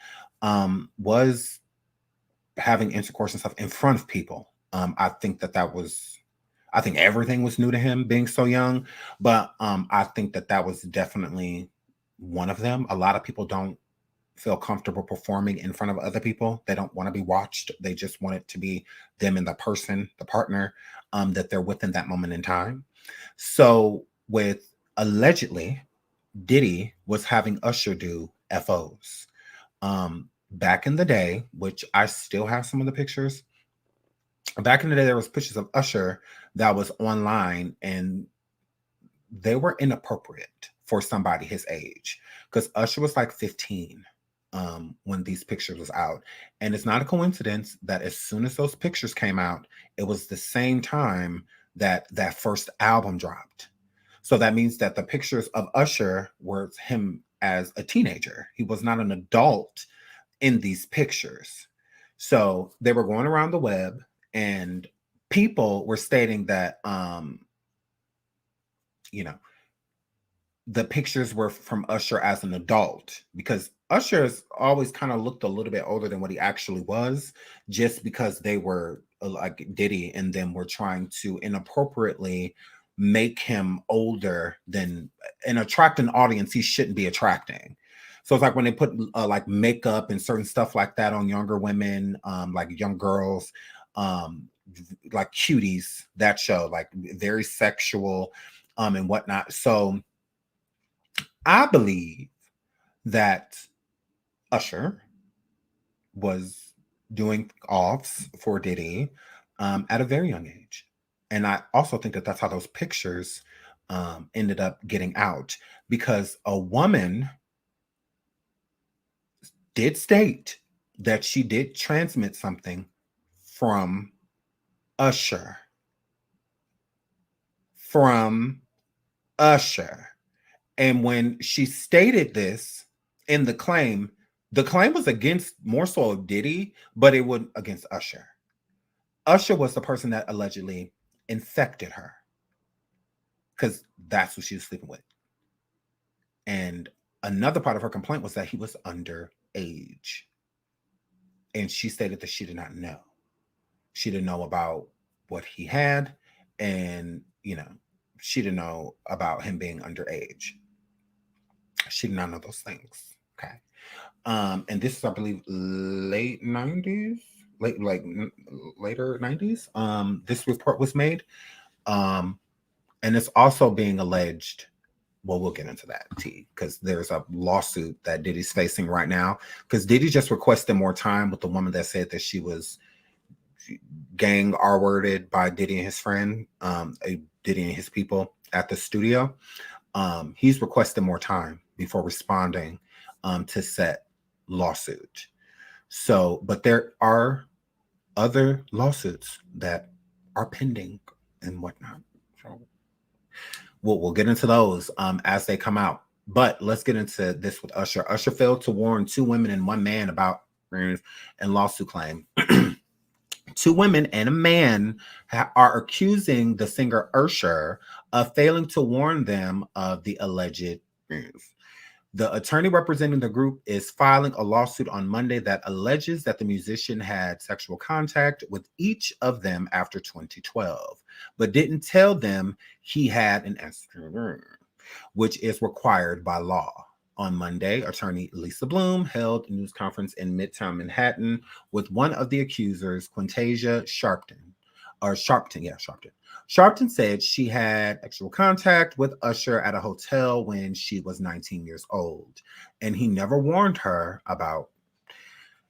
was having intercourse and stuff in front of people. I think I think everything was new to him being so young, but I think that was definitely one of them. A lot of people don't feel comfortable performing in front of other people. They don't want to be watched. They just want it to be them and the person, the partner that they're with in that moment in time. So with allegedly, Diddy was having Usher do FOs. Back in the day, which I still have some of the pictures. Back in the day, there was pictures of Usher that was online, and they were inappropriate for somebody his age, because Usher was like 15 when these pictures was out. And it's not a coincidence that as soon as those pictures came out, it was the same time that that first album dropped. So that means that the pictures of Usher were him as a teenager. He was not an adult in these pictures. So they were going around the web, and people were stating that you know, the pictures were from Usher as an adult, because Usher's always kind of looked a little bit older than what he actually was, just because they were like Diddy and them were trying to inappropriately make him older than and attract an audience he shouldn't be attracting. So it's like when they put like makeup and certain stuff like that on younger women, like young girls, like Cuties, that show, like very sexual, and whatnot. So I believe that Usher was doing offs for Diddy at a very young age. And I also think that that's how those pictures ended up getting out, because a woman did state that she did transmit something from Usher. From Usher. And when she stated this in the claim was against more so Diddy, but it wasn't against Usher. Usher was the person that allegedly infected her, because that's who she was sleeping with. And another part of her complaint was that he was underage. And she stated that she did not know. She didn't know about what he had, and, she didn't know about him being underage. She did not know those things. Okay. And this is, I believe, late 90s, later 90s. This report was made. And it's also being alleged. Well, we'll get into that, because there's a lawsuit that Diddy's facing right now, because Diddy just requested more time with the woman that said that she was gang R-worded by Diddy and his friend, Diddy and his people at the studio. He's requested more time before responding to said lawsuit. So, but there are other lawsuits that are pending and whatnot. So we'll get into those as they come out. But let's get into this with Usher. Usher failed to warn 2 women and 1 man about and lawsuit claim. 2 women and a man are accusing the singer Usher of failing to warn them of the alleged news. The attorney representing the group is filing a lawsuit on Monday that alleges that the musician had sexual contact with each of them after 2012, but didn't tell them he had an STD, which is required by law. On Monday, attorney Lisa Bloom held a news conference in Midtown Manhattan with one of the accusers, Quintasia Sharpton. Sharpton said she had sexual contact with Usher at a hotel when she was 19 years old, and he never warned her about.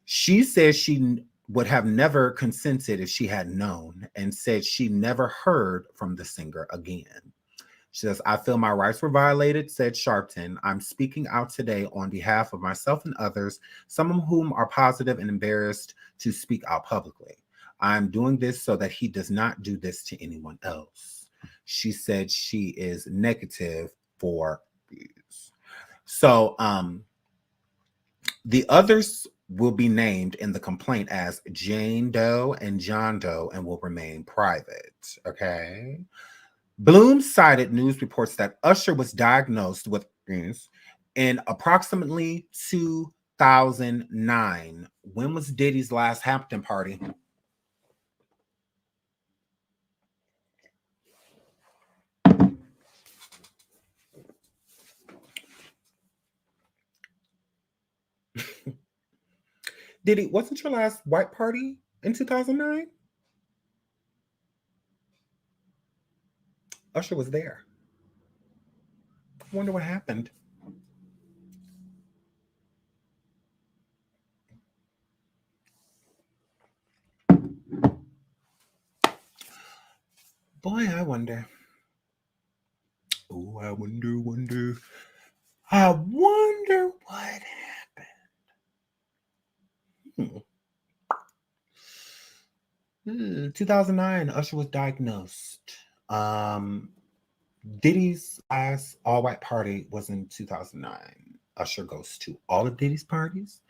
She said she would have never consented if she had known, and said she never heard from the singer again. She says, "I feel my rights were violated," said Sharpton. "I'm speaking out today on behalf of myself and others, some of whom are positive and embarrassed to speak out publicly. I'm doing this so that he does not do this to anyone else." She said she is negative for abuse. So the others will be named in the complaint as Jane Doe and John Doe and will remain private. Okay. Bloom cited news reports that Usher was diagnosed with in approximately 2009. When was Diddy's last Hampton party? Diddy, wasn't your last white party in 2009? Usher was there. I wonder what happened. Boy, I wonder. Oh, I wonder. I wonder what happened. 2009, Usher was diagnosed. Diddy's last all-white party was in 2009. Usher goes to all of Diddy's parties,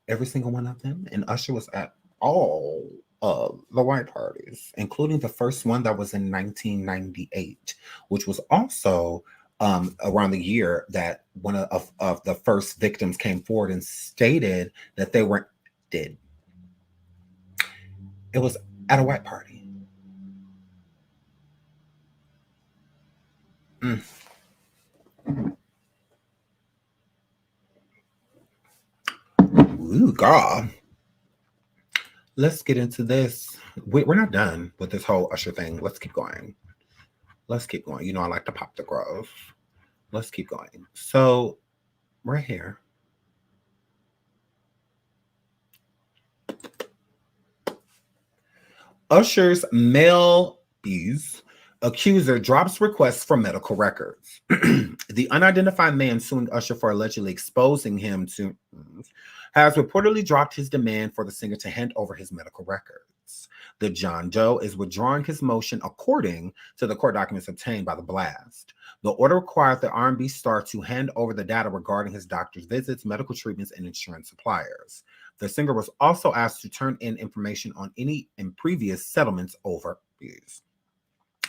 every single one of them, and Usher was at all of the white parties, including the first one that was in 1998, which was also around the year that one of the first victims came forward and stated that they were dead. It was at a white party. Ooh, God. Let's get into this. We're not done with this whole Usher thing. Let's keep going. You know, I like to pop the growth. Let's keep going. So, right here. Usher's male accuser drops requests for medical records. The unidentified man suing Usher for allegedly exposing him to has reportedly dropped his demand for the singer to hand over his medical records. The John Doe is withdrawing his motion according to the court documents obtained by the blast. The order required the R&B star to hand over the data regarding his doctor's visits, medical treatments, and insurance suppliers. The singer was also asked to turn in information on any and previous settlements over abuse.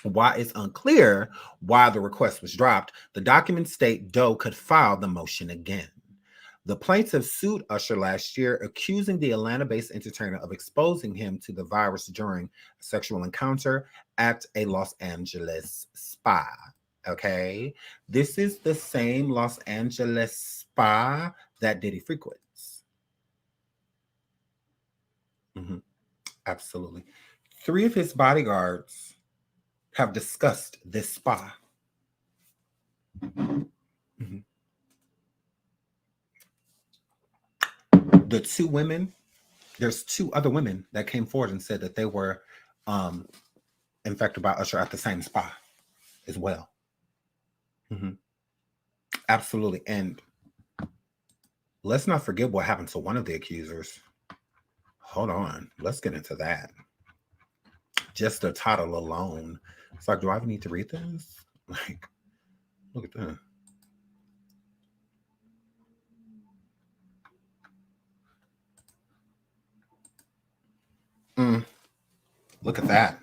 While it's unclear why the request was dropped, the documents state Doe could file the motion again. The plaintiff sued Usher last year, accusing the Atlanta-based entertainer of exposing him to the virus during a sexual encounter at a Los Angeles spa. Okay? This is the same Los Angeles spa that Diddy frequents. Absolutely. 3 of his bodyguards have discussed this spa. The 2 women, there's 2 other women that came forward and said that they were infected by Usher at the same spa as well. Absolutely. And let's not forget what happened to one of the accusers. Hold on. Let's get into that. Just the title alone. It's like, do I even need to read this? Like, look at that. Look at that.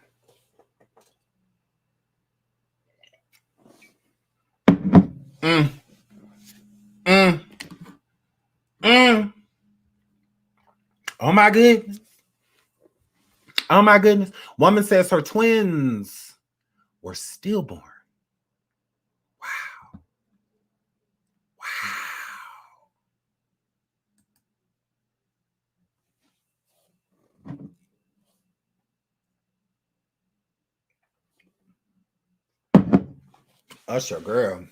Oh my goodness. Oh my goodness. Woman says her twins were stillborn. Wow. Usher, girl.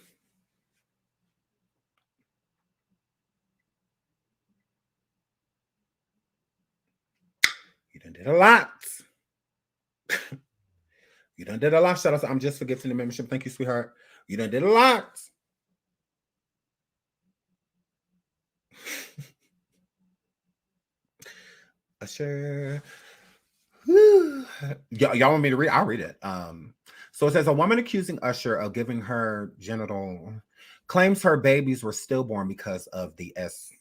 You done did a lot. You done did a lot. Shout out to I'm Just for Gifting the membership. Thank you, sweetheart. You done did a lot. Usher. Y'all want me to read? I'll read it. So it says a woman accusing Usher of giving her genital claims her babies were stillborn because of the S.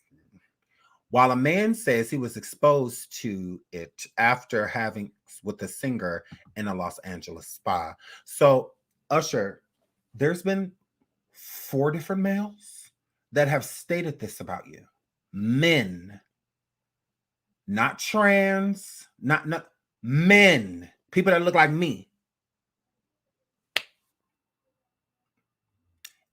While a man says he was exposed to it after having with the singer in a Los Angeles spa. So Usher, there's been 4 different males that have stated this about you. Men, not trans, not men, people that look like me.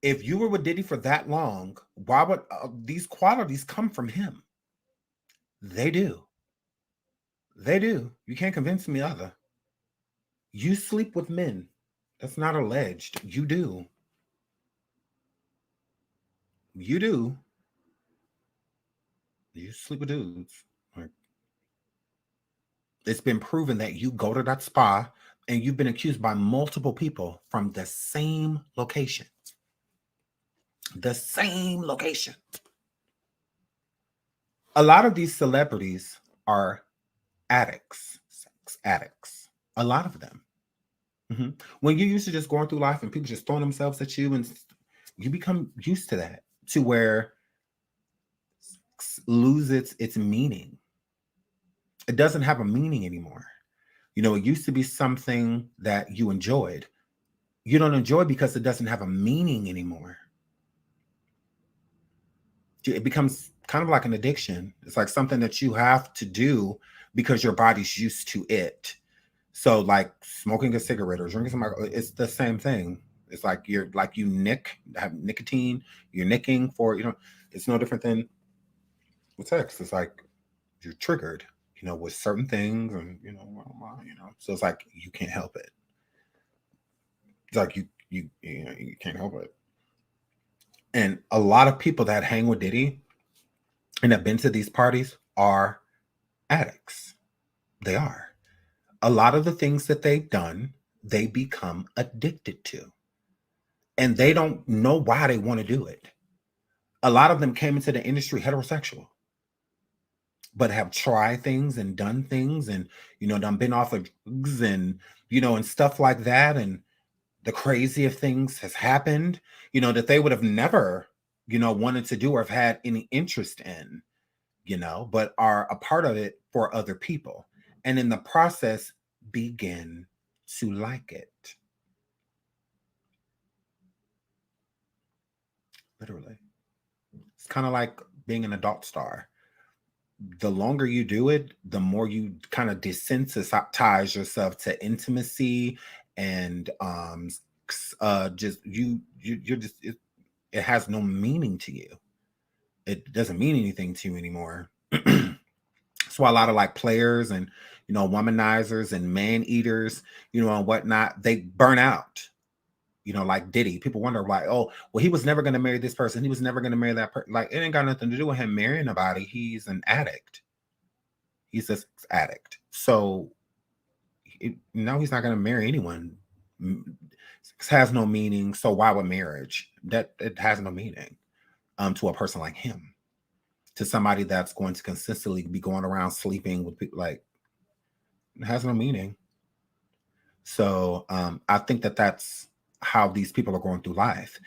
If you were with Diddy for that long, why would these qualities come from him? They do. They do. You can't convince me other. You sleep with men That's not alleged. You do. You do. You sleep with dudes. Like, it's been proven that you go to that spa and you've been accused by multiple people from the same location. The same location. A lot of these celebrities are addicts, sex addicts. A lot of them. When you're used to just going through life and people just throwing themselves at you, and you become used to that, to where sex loses its meaning. It doesn't have a meaning anymore. It used to be something that you enjoyed. You don't enjoy because it doesn't have a meaning anymore. It becomes kind of like an addiction. It's like something that you have to do because your body's used to it. So like smoking a cigarette or drinking some alcohol, it's the same thing. It's like you have nicotine, you're nicking for, it's no different than with sex. It's like you're triggered, with certain things, and so it's like you can't help it. It's like you can't help it. And a lot of people that hang with Diddy and have been to these parties are addicts. They are. A lot of the things that they've done, they become addicted to. And they don't know why they want to do it. A lot of them came into the industry heterosexual, but have tried things and done things and, done been off of drugs and, and stuff like that. And the crazy of things has happened, that they would have never, wanted to do or have had any interest in, but are a part of it for other people. And in the process, begin to like it. Literally. It's kind of like being an adult star. The longer you do it, the more you kind of desensitize yourself to intimacy and it has no meaning to you. It doesn't mean anything to you anymore. That's why a lot of like players and womanizers and man eaters, and whatnot, they burn out. Like Diddy. People wonder why, oh, well, he was never going to marry this person. He was never going to marry that person. Like, it ain't got nothing to do with him marrying nobody. He's an addict. He's an addict. So, no, he's not going to marry anyone. Sex has no meaning. So why would marriage? That it has no meaning to a person like him. To somebody that's going to consistently be going around sleeping with people, like, it has no meaning. So I think that that's how these people are going through life.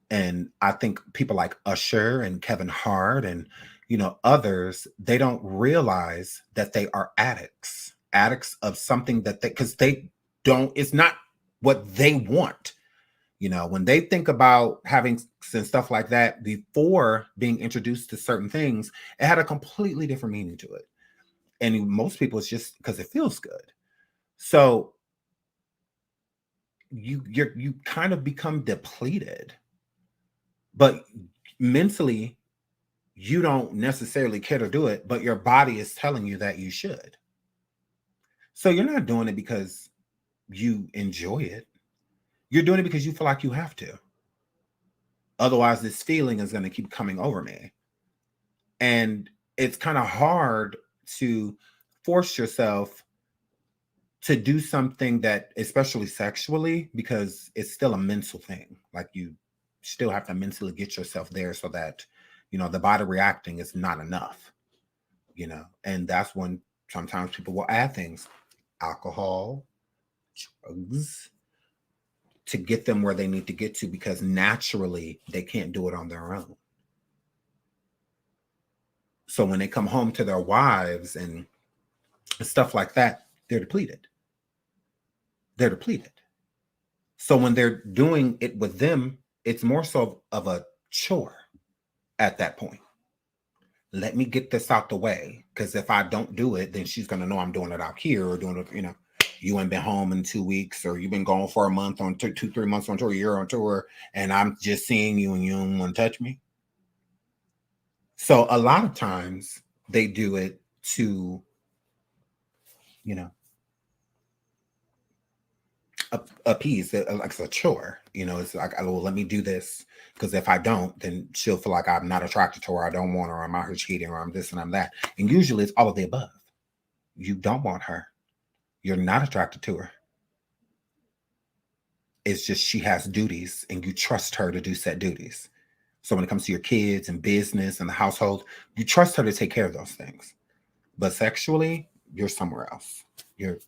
And I think people like Usher and Kevin Hart and, others, they don't realize that they are addicts of something because they don't, it's not what they want. When they think about having and stuff like that before being introduced to certain things, it had a completely different meaning to it. And most people, it's just because it feels good. So you kind of become depleted, but mentally you don't necessarily care to do it, but your body is telling you that you should. So you're not doing it because you enjoy it. You're doing it because you feel like you have to. Otherwise, this feeling is going to keep coming over me. And it's kind of hard to force yourself to do something that, especially sexually, because it's still a mental thing. Like, you still have to mentally get yourself there so that, the body reacting is not enough, and that's when sometimes people will add things, alcohol, drugs, to get them where they need to get to, because naturally they can't do it on their own. So when they come home to their wives and stuff like that, they're depleted. So when they're doing it with them, it's more so of a chore at that point. Let me get this out the way, because if I don't do it, then she's going to know I'm doing it out here, or doing it, you ain't been home in 2 weeks, or you've been gone for a month on 2-3 months on tour, a year on tour, and I'm just seeing you and you don't want to touch me. So a lot of times they do it to, appease it, like it's a chore. You know, it's like, well, let me do this because if I don't, then she'll feel like I'm not attracted to her. I don't want her. I'm out here cheating, or I'm this and I'm that. And usually it's all of the above. You don't want her. You're not attracted to her. It's just she has duties, and you trust her to do set duties. So when it comes to your kids and business and the household, you trust her to take care of those things. But sexually, you're somewhere else. You're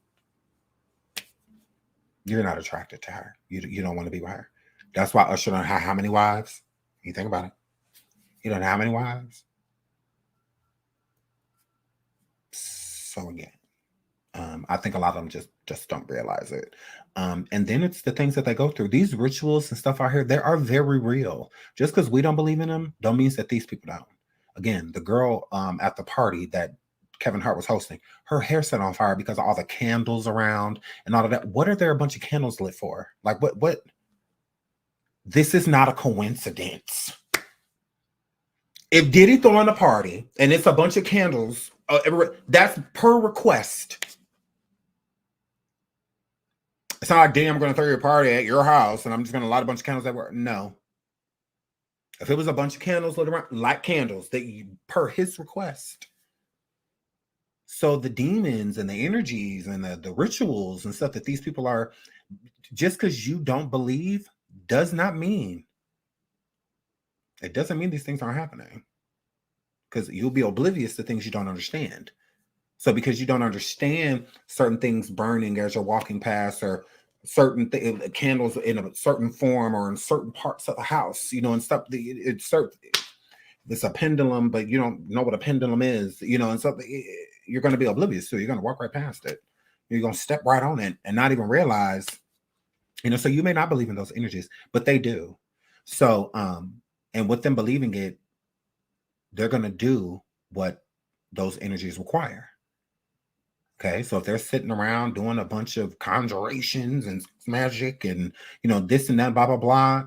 not attracted to her. You don't want to be with her. That's why Usher don't have how many wives? You think about it. He don't have how many wives? So again, I think a lot of them just don't realize it. And then it's the things that they go through. These rituals and stuff out here, they are very real. Just because we don't believe in them, don't mean that these people don't. Again, the girl at the party that Kevin Hart was hosting, her hair set on fire because of all the candles around and all of that. What are there a bunch of candles lit for? Like what? This is not a coincidence. If Diddy throwing a party and it's a bunch of candles, that's per request. It's not like, damn, I'm going to throw your party at your house and I'm just going to light a bunch of candles everywhere. No. If it was a bunch of candles lit around, light candles that you per his request. So the demons and the energies and the rituals and stuff that these people are, just because you don't believe does not mean, it doesn't mean these things aren't happening. Because you'll be oblivious to things you don't understand. So because you don't understand certain things burning as you're walking past, or certain candles in a certain form or in certain parts of the house, you know, and stuff, it's a pendulum, but you don't know what a pendulum is, you know, and something you're going to be oblivious to. You're going to walk right past it. You're going to step right on it and not even realize, you know, so you may not believe in those energies, but they do. So, and with them believing it, they're going to do what those energies require. Okay, so if they're sitting around doing a bunch of conjurations and magic and, you know, this and that, blah, blah, blah,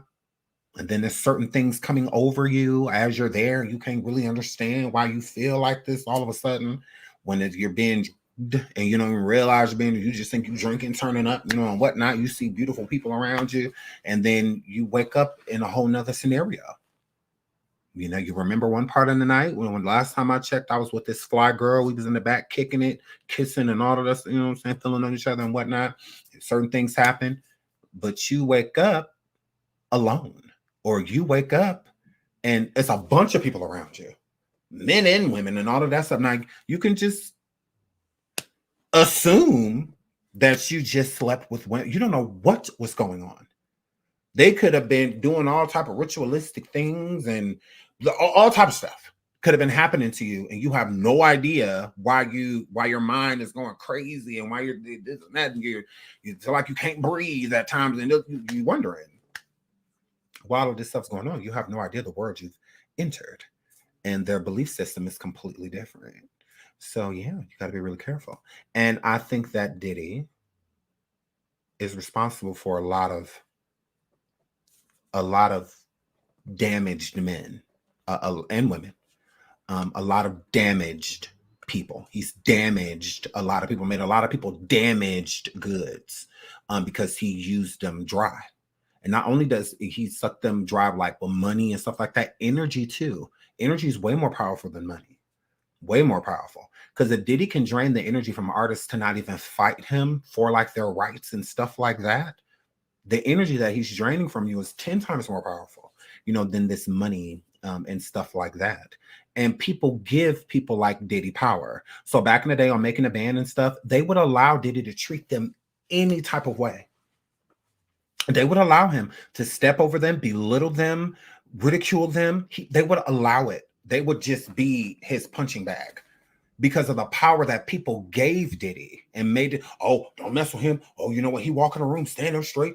and then there's certain things coming over you as you're there, you can't really understand why you feel like this all of a sudden when you're being and you don't even realize you're being, you just think you're drinking, turning up, you know, and whatnot. You see beautiful people around you, and then you wake up in a whole nother scenario. You know, you remember one part of the night when last time I checked, I was with this fly girl. We was in the back kicking it, kissing and all of this, you know what I'm saying, feeling on each other and whatnot. Certain things happen, but you wake up alone, or you wake up and it's a bunch of people around you, men and women and all of that stuff. Now, you can just assume that you just slept with women. You don't know what was going on. They could have been doing all type of ritualistic things and all type of stuff could have been happening to you, and you have no idea why your mind is going crazy and why you're this and that, and you feel like you can't breathe at times, and you're wondering why all of this stuff's going on. You have no idea the world you've entered, and their belief system is completely different. So yeah, you got to be really careful. And I think that Diddy is responsible for a lot of damaged men and women, a lot of damaged people. He's damaged a lot of people, made a lot of people damaged goods because he used them dry. And not only does he suck them dry like with money and stuff like that, energy too. Energy is way more powerful than money. Way more powerful. Because if Diddy can drain the energy from artists to not even fight him for like their rights and stuff like that, the energy that he's draining from you is 10 times more powerful, you know, than this money and stuff like that. And people give people like Diddy power. So back in the day on Making a Band and stuff, they would allow Diddy to treat them any type of way. They would allow him to step over them, belittle them, ridicule them. They would allow it. They would just be his punching bag because of the power that people gave Diddy and made it. Oh, don't mess with him. Oh, you know what? He walk in the room, stand up straight.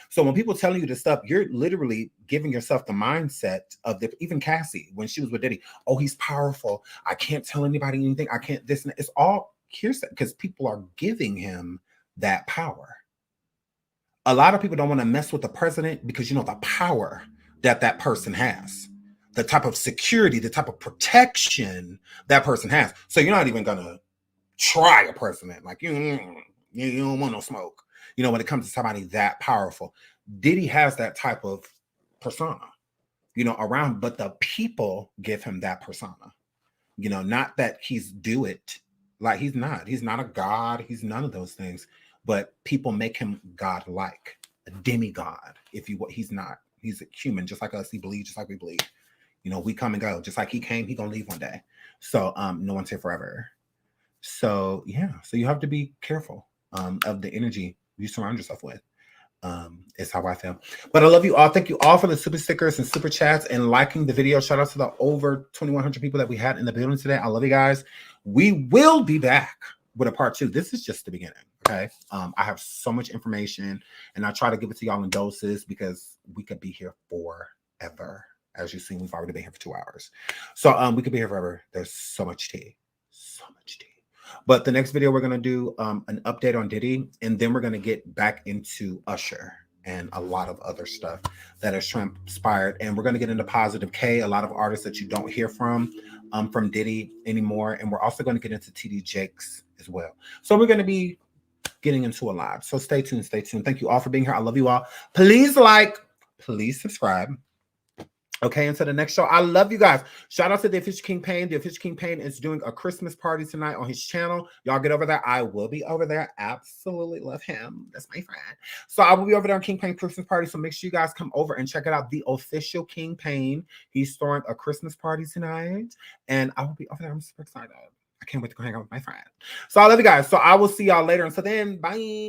So when people telling you this stuff, you're literally giving yourself the mindset of even Cassie, when she was with Diddy. Oh, he's powerful. I can't tell anybody anything. I can't this and that. It's all hearsay because people are giving him that power. A lot of people don't want to mess with the president because you know the power that person has. The type of security, the type of protection that person has. So you're not even going to try a president. Like, you don't want no smoke. You know, when it comes to somebody that powerful, Diddy has that type of persona, you know, around, but the people give him that persona, you know, not that he's do it. Like he's not a god. He's none of those things, but people make him God-like, a demigod. If you, he's not, he's a human, just like us. He bleeds just like we bleed. You know, we come and go, just like he came, he gonna leave one day. So no one's here forever. So yeah, so you have to be careful of the energy you surround yourself with. Is how I feel. But I love you all. Thank you all for the super stickers and super chats and liking the video. Shout out to the over 2,100 people that we had in the building today. I love you guys. We will be back with a part 2. This is just the beginning. Okay. I have so much information and I try to give it to y'all in doses because we could be here forever. As you've seen, we've already been here for 2 hours. So we could be here forever. There's so much tea. So much tea. But the next video, we're going to do an update on Diddy, and then we're going to get back into Usher and a lot of other stuff that has transpired. And we're going to get into Positive K, a lot of artists that you don't hear from Diddy anymore. And we're also going to get into TD Jakes as well. So we're going to be getting into a lot. So stay tuned, stay tuned. Thank you all for being here. I love you all. Please like, please subscribe. Okay, until the next show. I love you guys. Shout out to the Official King Payne. The Official King Payne is doing a Christmas party tonight on his channel. Y'all get over there. I will be over there. Absolutely love him. That's my friend. So I will be over there on King Payne Christmas party. So make sure you guys come over and check it out. The Official King Payne. He's throwing a Christmas party tonight. And I will be over there. I'm super excited. I can't wait to go hang out with my friend. So I love you guys. So I will see y'all later. Until then, bye.